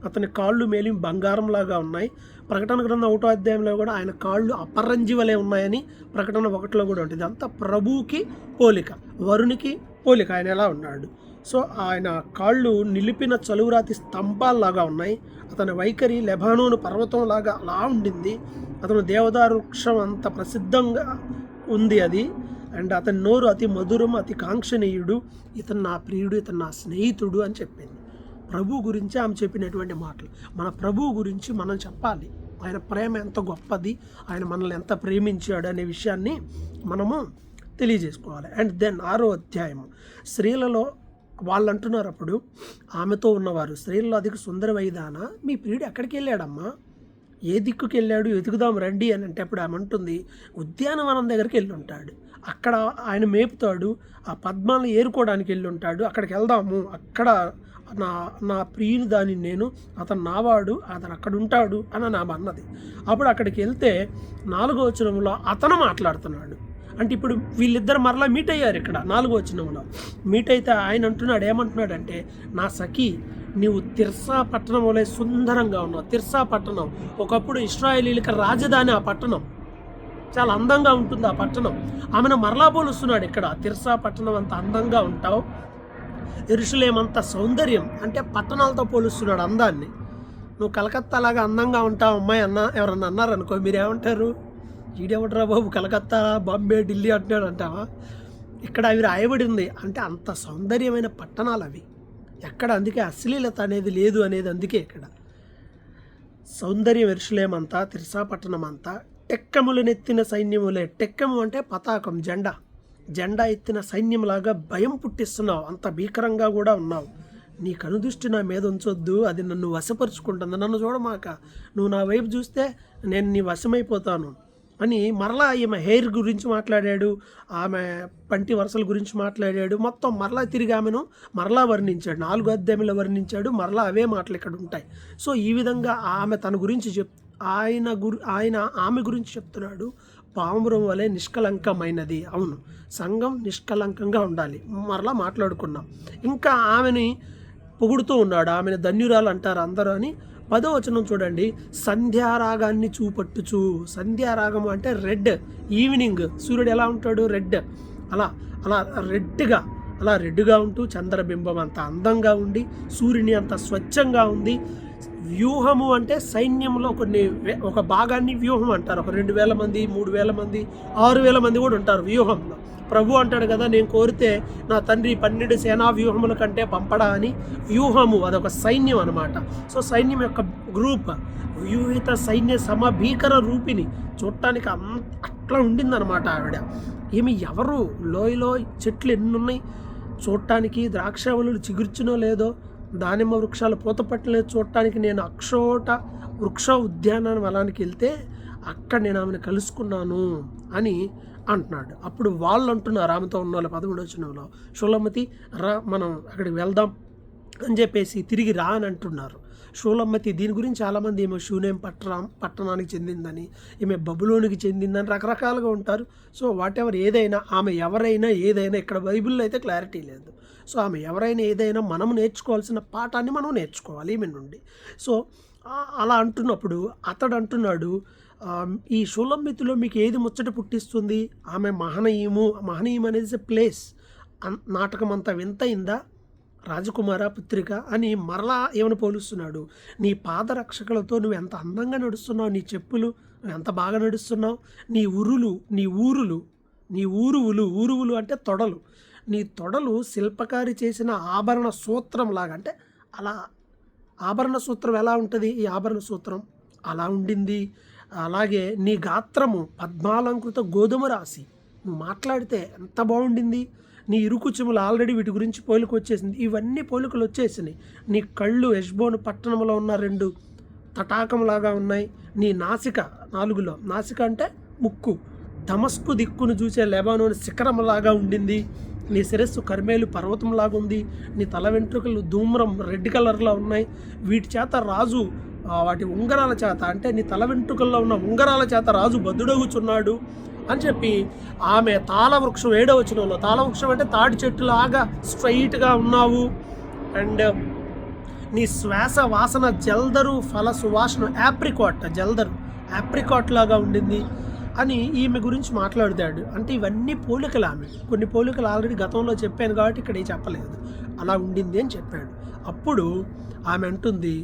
అతని కాళ్ళు మేలి బంగారంలాగా ఉన్నాయి. ప్రకటన గ్రంథం 1వ అధ్యాయంలో కూడా ఆయన కాళ్ళు అపరంజి వలె ఉన్నాయని ప్రకటన 1లో కూడా ఉంటుంది. ఇదంతా ప్రభువుకి పోలిక, వరునికి పోలిక ఆయన ఎలా ఉన్నాడు. సో ఆయన కాళ్ళు నిలిపిన చలువురాతి స్తంభాల్లాగా ఉన్నాయి. అతని వైఖరి లెబానోను పర్వతంలాగా అలా ఉండింది. అతను దేవదారు వృక్షం అంత ప్రసిద్ధంగా ఉంది అది. అండ్ అతని నోరు అతి మధురం, అతి కాంక్షణీయుడు. ఇతను నా ప్రియుడు, ఇతను నా స్నేహితుడు అని చెప్పింది. ప్రభు గురించి ఆమె చెప్పినటువంటి మాటలు. మన ప్రభువు గురించి మనం చెప్పాలి. ఆయన ప్రేమ ఎంత గొప్పది, ఆయన మనల్ని ఎంత ప్రేమించాడు అనే విషయాన్ని మనము తెలియజేసుకోవాలి. అండ్ దెన్ 6వ అధ్యాయము స్త్రీలలో వాళ్ళు అంటున్నారు అప్పుడు ఆమెతో ఉన్నవారు, స్త్రీలలో అధిక సుందర వైదానా మీ ప్రియుడు ఎక్కడికి వెళ్ళాడమ్మా, ఏ దిక్కుకి వెళ్ళాడు, వెతుకుదాం రండి అని అంటే అప్పుడు ఆమె అంటుంది ఉద్యానవనం దగ్గరికి వెళ్ళి ఉంటాడు, అక్కడ ఆయన మేపుతాడు, ఆ పద్మాలను ఏరుకోవడానికి వెళ్ళి ఉంటాడు, అక్కడికి వెళ్దాము, అక్కడ నా ప్రియుని దాని నేను, అతను నావాడు, అతను అక్కడ ఉంటాడు అని ఆమె అన్నది. అప్పుడు అక్కడికి వెళ్తే 4వ వచనంలో అతను మాట్లాడుతున్నాడు. అంటే ఇప్పుడు వీళ్ళిద్దరు మరలా మీట్ అయ్యారు. ఇక్కడ 4వ వచనంలో మీట్ అయితే ఆయన అంటున్నాడు, ఏమంటున్నాడంటే నా సఖి నీవు తిర్సా పట్టణం వలె సుందరంగా ఉన్నావు. తిర్సా పట్టణం ఒకప్పుడు ఇశ్రాయేలీలకు రాజధాని. ఆ పట్టణం చాలా అందంగా ఉంటుంది. ఆ పట్టణం ఆమెను మరలా పోలుస్తున్నాడు. ఇక్కడ తిర్సా పట్టణం అంత అందంగా ఉంటావు, యెరూషలేము అంత సౌందర్యం అంటే పట్టణాలతో పోలుస్తున్నాడు అందాన్ని. నువ్వు కలకత్తా లాగా అందంగా ఉంటావు అమ్మాయి అన్న ఎవరన్నా అన్నారనుకో మీరేమంటారు, ఈడేమంటారా బాబు కలకత్తా బాంబే ఢిల్లీ అంటున్నాడు అంటావా. ఇక్కడ అవి రాయబడి ఉంది. అంటే అంత సౌందర్యమైన పట్టణాలు అవి. ఎక్కడ అందుకే అశ్లీలత అనేది లేదు అనేది అందుకే ఇక్కడ సౌందర్యం. యెరూషలేము అంతా, తిర్సా పట్టణం అంతా టెక్కములనెత్తిన సైన్యములే. టెక్కము అంటే పతాకం, జెండా ఎత్తిన సైన్యంలాగా భయం పుట్టిస్తున్నావు, అంత భీకరంగా కూడా ఉన్నావు. నీ కనుదృష్టి నా మీద ఉంచొద్దు, అది నన్ను వశపరుచుకుంటుంది. నన్ను చూడమాక, నువ్వు నా వైపు చూస్తే నేను నీ వశమైపోతాను అని మరలా ఈమె హెయిర్ గురించి మాట్లాడాడు, ఆమె పంటి వరసల గురించి మాట్లాడాడు. మొత్తం మరలా తిరిగి ఆమెను మరలా వర్ణించాడు. 4 అధ్యాయంలో వర్ణించాడు. మరలా అవే మాటలు ఇక్కడ ఉంటాయి. సో ఈ విధంగా ఆమె తన గురించి ఆయన ఆమె గురించి చెప్తున్నాడు. పావురం వలె నిష్కలంకమైనది. అవును, సంఘం నిష్కలంకంగా ఉండాలి. మరలా మాట్లాడుకున్నాం. ఇంకా ఆమెని పొగుడుతూ ఉన్నాడు. ఆమెను ధన్యురాలు అంటారు అందరూ అని. 10వ వచనం చూడండి, సంధ్యారాగాన్ని చూపట్టుచు. సంధ్యారాగము అంటే రెడ్, ఈవినింగ్ సూర్యుడు ఎలా ఉంటాడు రెడ్, అలా రెడ్గా ఉంటూ చంద్రబింబం అంత అందంగా ఉండి సూర్యుని అంత స్వచ్ఛంగా ఉంది. వ్యూహము అంటే సైన్యంలో ఒక భాగాన్ని వ్యూహం అంటారు. ఒక 2000 మంది, 3000 మంది, 6000 మంది కూడా ఉంటారు వ్యూహంలో. ప్రభు అంటాడు కదా, నేను కోరితే నా తండ్రి 12 సేనా వ్యూహముల కంటే పంపడా అని. వ్యూహము అదొక సైన్యం అనమాట. సో సైన్యం యొక్క గ్రూప్, వ్యూహిత సైన్య సమభీకర రూపిణి. చూడటానికి అట్లా ఉండిందనమాట ఆవిడ. ఈమె ఎవరు, లోయలో చెట్లు ఎన్ని ఉన్నాయి చూడటానికి, ద్రాక్షవల్లులు చిగుర్చునో లేదో, దానిమ్మ వృక్షాలు పూత పట్టలేదు చూడటానికి. నేను అక్షోట వృక్ష వనానికి వెళ్తే అక్కడ నేను ఆమెను కలుసుకున్నాను అని అంటున్నాడు. అప్పుడు వాళ్ళు అంటున్నారు ఆమెతో ఉన్న వాళ్ళు 11వ వచనంలో, షూలమ్మతి రా మనం అక్కడికి వెళ్దాం అని చెప్పేసి తిరిగి రా అని అంటున్నారు. షూలమ్మతి దీని గురించి చాలామంది ఈమె షూనేం పట్టణానికి చెందిందని, ఈమె బబులోనికి చెందిందని రకరకాలుగా ఉంటారు. సో వాటెవర్ ఏదైనా, ఆమె ఎవరైనా ఏదైనా, ఇక్కడ బైబిల్లో అయితే క్లారిటీ లేదు. సో ఆమె ఎవరైనా ఏదైనా మనము నేర్చుకోవాల్సిన పాఠాన్ని మనం నేర్చుకోవాలి ఈమె నుండి. సో అలా అంటున్నప్పుడు అతడు అంటున్నాడు, ఈ షూలమ్మితిలో మీకు ఏది ముచ్చట పుట్టిస్తుంది? ఆమె మహనీయం అనేది ప్లేస్. నాటకం అంతా వింతయిందా? రాజకుమార పుత్రిక అని మరలా ఏమని పోలుస్తున్నాడు, నీ పాదరక్షకులతో నువ్వు ఎంత అందంగా నడుస్తున్నావు, నీ చెప్పులు నువ్వు ఎంత బాగా నడుస్తున్నావు, నీ ఊరువులు అంటే తొడలు, నీ తొడలు శిల్పకారి చేసిన ఆభరణ సూత్రం లాగా, అంటే అలా ఆభరణ సూత్రం ఎలా ఉంటుంది, ఈ ఆభరణ సూత్రం అలా ఉండింది. అలాగే నీ గాత్రము పద్మాలంకృత గోధుమ రాశి, నువ్వు మాట్లాడితే ఎంత బాగుండింది, నీ ఇరుకు చెములు ఆల్రెడీ వీటి గురించి పోలిక వచ్చేసింది, ఇవన్నీ పోలికలు వచ్చేసినాయి. నీ కళ్ళు హెష్బోను పట్టణంలో ఉన్న 2 తటాకంలాగా ఉన్నాయి. నీ నాసిక 4లో, నాసిక అంటే ముక్కు దమస్కు దిక్కును చూసే లెబానోని శిఖరంలాగా ఉండింది. నీ శిరస్సు కర్మేలు పర్వతంలాగా ఉంది. నీ తల వెంట్రుకలు ధూమ్రం రెడ్ కలర్లో ఉన్నాయి. వీటి చేత రాజు వాటి ఉంగరాల చేత, అంటే నీ తల వెంట్రుకల్లో ఉన్న ఉంగరాల చేత రాజు బద్దుడగుచున్నాడు అని చెప్పి ఆమె తాళవృక్షం 7వ వచనంలో, తాళవృక్షం అంటే తాడి చెట్టులాగా స్ట్రైట్గా ఉన్నావు. అండ్ నీ శ్వాస వాసన జల్దరు ఫల సువాసన యాప్రికాట్ లాగా ఉండింది అని ఈమె గురించి మాట్లాడుతాడు. అంటే ఇవన్నీ పోలికలు, ఆమె కొన్ని పోలికలు ఆల్రెడీ గతంలో చెప్పాను కాబట్టి ఇక్కడ చెప్పలేదు, అలా ఉండింది అని చెప్పాడు. అప్పుడు ఆమె అంటుంది,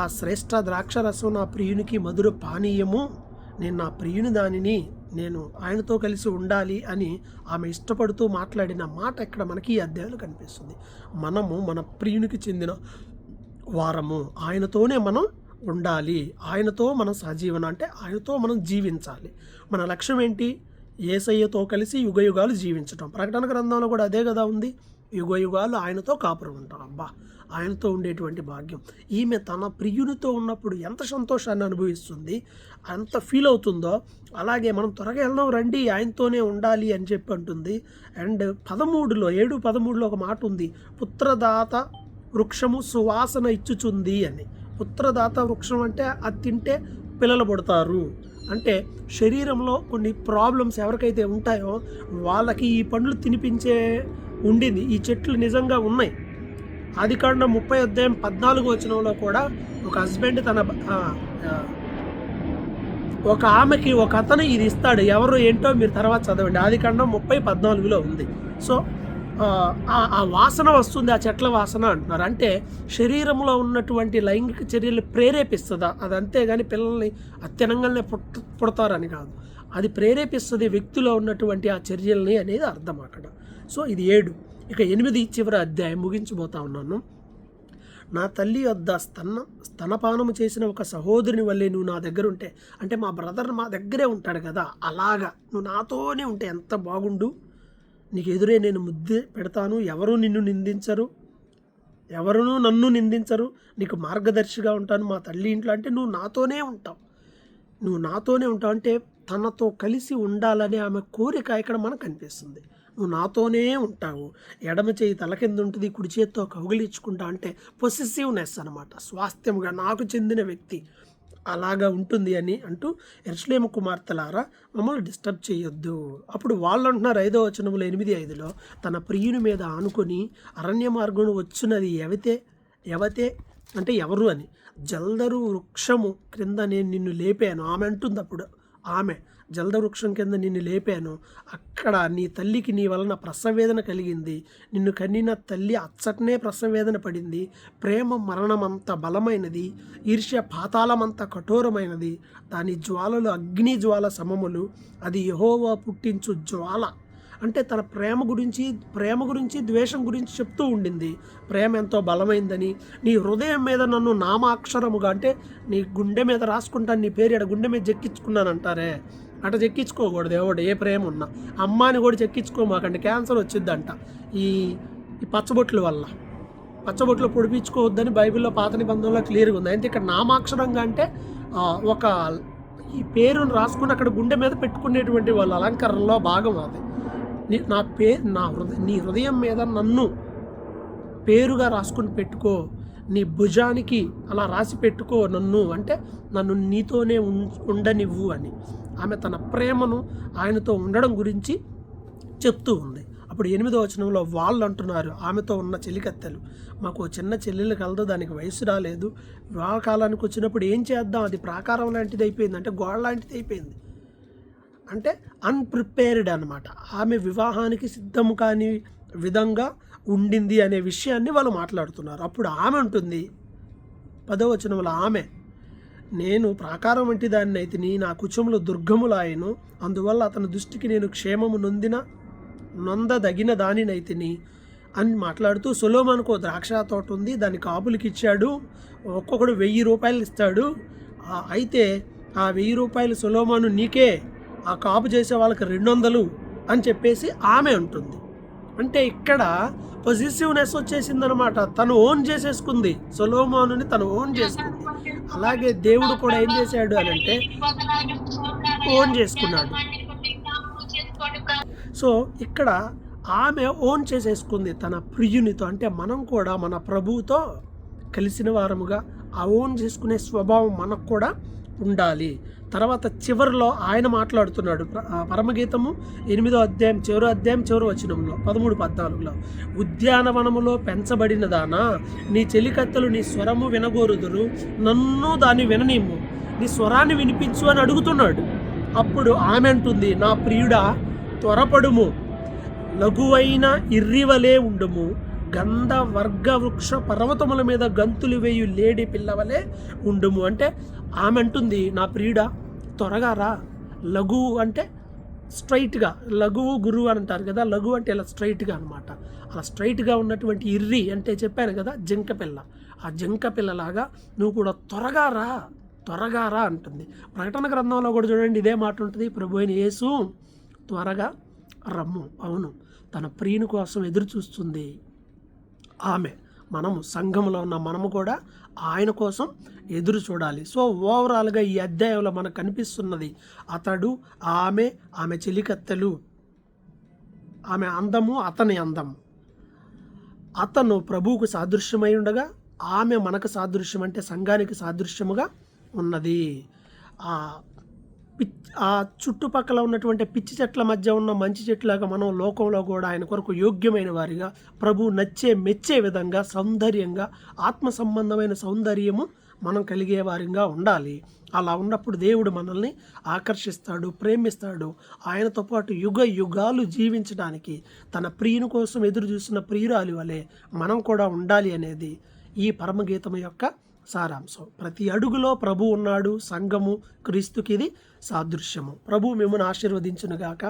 ఆ శ్రేష్ఠ ద్రాక్షరసం నా ప్రియునికి మధుర పానీయము, నేను నా ప్రియుని దానిని నేను ఆయనతో కలిసి ఉండాలి అని ఆమె ఇష్టపడుతూ మాట్లాడిన మాట ఇక్కడ మనకి ఈ అధ్యాయంలో కనిపిస్తుంది. మనము మన ప్రియునికి చెందిన వారము, ఆయనతోనే మనం ఉండాలి, ఆయనతో మనం సహజీవనం, అంటే ఆయనతో మనం జీవించాలి. మన లక్ష్యం ఏంటి, యేసయ్యతో కలిసి యుగయుగాలు జీవించటం. ప్రకటన గ్రంథంలో కూడా అదే కదా ఉంది, యుగయుగాలు ఆయనతో కాపురం ఉంటాం. అబ్బా, ఆయనతో ఉండేటువంటి భాగ్యం. ఈమె తన ప్రియునితో ఉన్నప్పుడు ఎంత సంతోషాన్ని అనుభవిస్తుంది, అంత ఫీల్ అవుతుందో, అలాగే మనం త్వరగా వెళ్దాం రండి ఆయనతోనే ఉండాలి అని చెప్పి అంటుంది. అండ్ 7:13 ఒక మాట ఉంది, పుత్రదాత వృక్షము సువాసన ఇచ్చుచుంది అని. పుత్రదాత వృక్షం అంటే అది తింటే పిల్లలు పుడతారు, అంటే శరీరంలో కొన్ని ప్రాబ్లమ్స్ ఎవరికైతే ఉంటాయో వాళ్ళకి ఈ పండ్లు తినిపించే ఉండింది. ఈ చెట్లు నిజంగా ఉన్నాయి. ఆదికాండం 30:14 వచనంలో కూడా ఒక హస్బెండ్ తన ఒక ఆమెకి ఒక అతను ఇది ఇస్తాడు, ఎవరు ఏంటో మీరు తర్వాత చదవండి. ఆదికాండం 30:14లో ఉంది. సో ఆ వాసన వస్తుంది, ఆ చెట్ల వాసన అంటున్నారు. అంటే శరీరంలో ఉన్నటువంటి లైంగిక చర్యలు ప్రేరేపిస్తుందా, అది అంతేగాని పిల్లల్ని అత్యనంగానే పుడతారని కాదు, అది ప్రేరేపిస్తుంది వ్యక్తిలో ఉన్నటువంటి ఆ చర్యల్ని అనేది అర్థం అక్కడ. సో ఇది 7. ఇక 8 చివరి అధ్యాయం ముగించబోతా ఉన్నాను. నా తల్లి వద్ద స్తనపానము చేసిన ఒక సహోదరుని వల్లే నువ్వు నా దగ్గర ఉంటే, అంటే మా బ్రదర్ మా దగ్గరే ఉంటాడు కదా, అలాగా నువ్వు నాతోనే ఉంటే ఎంత బాగుండు. నీకు ఎదురే నేను ముద్దు పెడతాను, ఎవరూ నిన్ను నిందించరు, ఎవరునూ నన్ను నిందించరు, నీకు మార్గదర్శిగా ఉంటాను మా తల్లి ఇంట్లో. అంటే నువ్వు నాతోనే ఉంటావు అంటే తనతో కలిసి ఉండాలనే ఆమె కోరిక ఇక్కడ మనకు కనిపిస్తుంది. నువ్వు నాతోనే ఉంటావు, ఎడమ చేయి తల కింద ఉంటుంది, కుడి చేతితో కౌగిలించుకుంటా, అంటే పొసెసివ్నెస్ అనమాట, స్వాస్థ్యముగా నాకు చెందిన వ్యక్తి అలాగా ఉంటుంది అని అంటూ, యెరూషలేము కుమార్తెలారా మమ్మల్ని డిస్టర్బ్ చేయొద్దు. అప్పుడు వాళ్ళు అంటున్నారు 5వ వచనంలో 8:5లో, తన ప్రియుని మీద ఆనుకొని అరణ్య మార్గం వచ్చినది ఎవతే అంటే ఎవరు అని, జల్దరు వృక్షము క్రింద నేను నిన్ను లేపాను. ఆమె అంటుంది, అప్పుడు ఆమె జల్ద వృక్షం కింద నిన్ను లేపాను, అక్కడ నీ తల్లికి నీ వలన ప్రసవేదన కలిగింది, నిన్ను కన్నిన తల్లి అచ్చటనే ప్రసవేదన పడింది. ప్రేమ మరణమంత బలమైనది, ఈర్ష్య పాతాళమంత కఠోరమైనది, దాని జ్వాలలు అగ్ని జ్వాల సమములు, అది యెహోవా పుట్టించు జ్వాల. అంటే తన ప్రేమ గురించి ద్వేషం గురించి చెప్తూ ఉండింది. ప్రేమ ఎంతో బలమైందని, నీ హృదయం మీద నన్ను నామాక్షరముగా, అంటే నీ గుండె మీద రాసుకుంటాను నీ పేరు, గుండె మీద చెక్కించుకున్నాను అంటారే, అట్లా చెక్కించుకోకూడదు. ఎవడు ఏ ప్రేమ ఉన్నా అమ్మాని కూడా చెక్కించుకోమాకండి, క్యాన్సర్ వచ్చిద్దంట ఈ పచ్చబొట్ల వల్ల. పచ్చబొట్లు పొడిపించుకోవద్దని బైబిల్లో పాత నిబంధనలో క్లియర్గా ఉంది. అయితే ఇక్కడ నామాక్షరంగా అంటే ఒక ఈ పేరును రాసుకుని అక్కడ గుండె మీద పెట్టుకునేటువంటి వాళ్ళ అలంకరణలో భాగం అది. నీ హృదయం మీద నన్ను పేరుగా రాసుకుని పెట్టుకో, నీ భుజానికి అలా రాసి పెట్టుకో నన్ను, అంటే నన్ను నీతోనే ఉండనివ్వు అని. ఆమె తన ప్రేమను ఆయనతో ఉండడం గురించి చెప్తూ ఉంది. అప్పుడు 8వ వచనంలో వాళ్ళు అంటున్నారు, ఆమెతో ఉన్న చెలికత్తెలు, మాకు చిన్న చెల్లెలు కలదు, దానికి వయసు రాలేదు, వివాహ కాలానికి వచ్చినప్పుడు ఏం చేద్దాం, అది ప్రాకారం లాంటిది అయిపోయింది, అంటే గోడ లాంటిది అయిపోయింది, అంటే అన్ప్రిపేర్డ్ అనమాట. ఆమె వివాహానికి సిద్ధం కాని విధంగా ఉండింది అనే విషయాన్ని వాళ్ళు మాట్లాడుతున్నారు. అప్పుడు ఆమె ఉంటుంది 10వ వచనంలో, ఆమె, నేను ప్రాకారం వంటి దాన్ని అయితిని, నా కుచములు దుర్గములాయను, అందువల్ల అతని దృష్టికి నేను క్షేమము నొందదగిన దానినైతిని అని మాట్లాడుతూ, సొలొమోనుకు ద్రాక్ష తోట ఉంది, దాన్ని కాపులకి ఇచ్చాడు, ఒక్కొక్కడు 1000 రూపాయలు ఇస్తాడు, అయితే ఆ 1000 రూపాయలు సొలొమోను నీకే, ఆ కాపు చేసే వాళ్ళకి 200 అని చెప్పేసి ఆమె ఉంటుంది. అంటే ఇక్కడ పొజిటివ్నెస్ వచ్చేసిందనమాట. తను ఓన్ చేసేసుకుంది, సొలొమోనుని తను ఓన్ చేసుకుంది. అలాగే దేవుడు కూడా ఏం చేశాడు అని అంటే ఓన్ చేసుకున్నాడు. సో ఇక్కడ ఆమె ఓన్ చేసేసుకుంది తన ప్రియునితో. అంటే మనం కూడా మన ప్రభువుతో కలిసిన వారముగా ఆ ఓన్ చేసుకునే స్వభావం మనకు కూడా ఉండాలి. తర్వాత చివరిలో ఆయన మాట్లాడుతున్నాడు, పరమగీతము 8వ అధ్యాయం చివరి వచనంలో 13-14లో, ఉద్యానవనములో పెంచబడిన దానా, నీ చెలికత్తెలు నీ స్వరము వినగోరుదురు, నన్ను దాన్ని విననిమ్ము, నీ స్వరాన్ని వినిపించు అని అడుగుతున్నాడు. అప్పుడు ఆమె అంటుంది, నా ప్రియుడా త్వరపడుము, లఘువైన ఇర్రివలే ఉండుము, గంధ వర్గ వృక్ష పర్వతముల మీద గంతులు వేయు లేడి పిల్లవలే ఉండుము. అంటే ఆమె అంటుంది, నా ప్రియుడా త్వరగా రా. లఘువు అంటే స్ట్రైట్గా, లఘువు గురువు అని అంటారు కదా, లఘువు అంటే ఇలా స్ట్రైట్గా అనమాట. అలా స్ట్రైట్గా ఉన్నటువంటి ఇర్రి అంటే చెప్పాను కదా, జింక పిల్ల. ఆ జింక పిల్లలాగా నువ్వు కూడా త్వరగా రా అంటుంది. ప్రకటన గ్రంథంలో కూడా చూడండి ఇదే మాట ఉంటుంది, ప్రభు అయిన యేసు త్వరగా రమ్ము. అవును, తన ప్రియుని కోసం ఎదురు చూస్తుంది ఆమె. మనము సంఘంలో ఉన్న మనము కూడా ఆయన కోసం ఎదురు చూడాలి. సో ఓవరాల్గా ఈ అధ్యాయంలో మనకు కనిపిస్తున్నది, అతడు, ఆమె చెలికత్తెలు, ఆమె అందము, అతని అందము. అతను ప్రభువుకు సాదృశ్యమై ఉండగా ఆమె మనకు సాదృశ్యం, అంటే సంఘానికి సాదృశ్యముగా ఉన్నది. ఆ చుట్టుపక్కల ఉన్నటువంటి పిచ్చి చెట్ల మధ్య ఉన్న మంచి చెట్లాగా మనం లోకంలో కూడా ఆయన కొరకు యోగ్యమైన వారిగా, ప్రభు మెచ్చే విధంగా, సౌందర్యంగా, ఆత్మ సంబంధమైన సౌందర్యము మనం కలిగే వారిగా ఉండాలి. అలా ఉన్నప్పుడు దేవుడు మనల్ని ఆకర్షిస్తాడు, ప్రేమిస్తాడు. ఆయనతో పాటు యుగాలు జీవించడానికి తన ప్రియుని కోసం ఎదురు చూసిన ప్రియురాలి వలె మనం కూడా ఉండాలి అనేది ఈ పరమగీతము యొక్క సారాంశం. ప్రతి అడుగులో ప్రభు ఉన్నాడు, సంఘము క్రీస్తుకి ఇది సాదృశ్యము. ప్రభు మిమ్మల్ని ఆశీర్వదించునుగాక.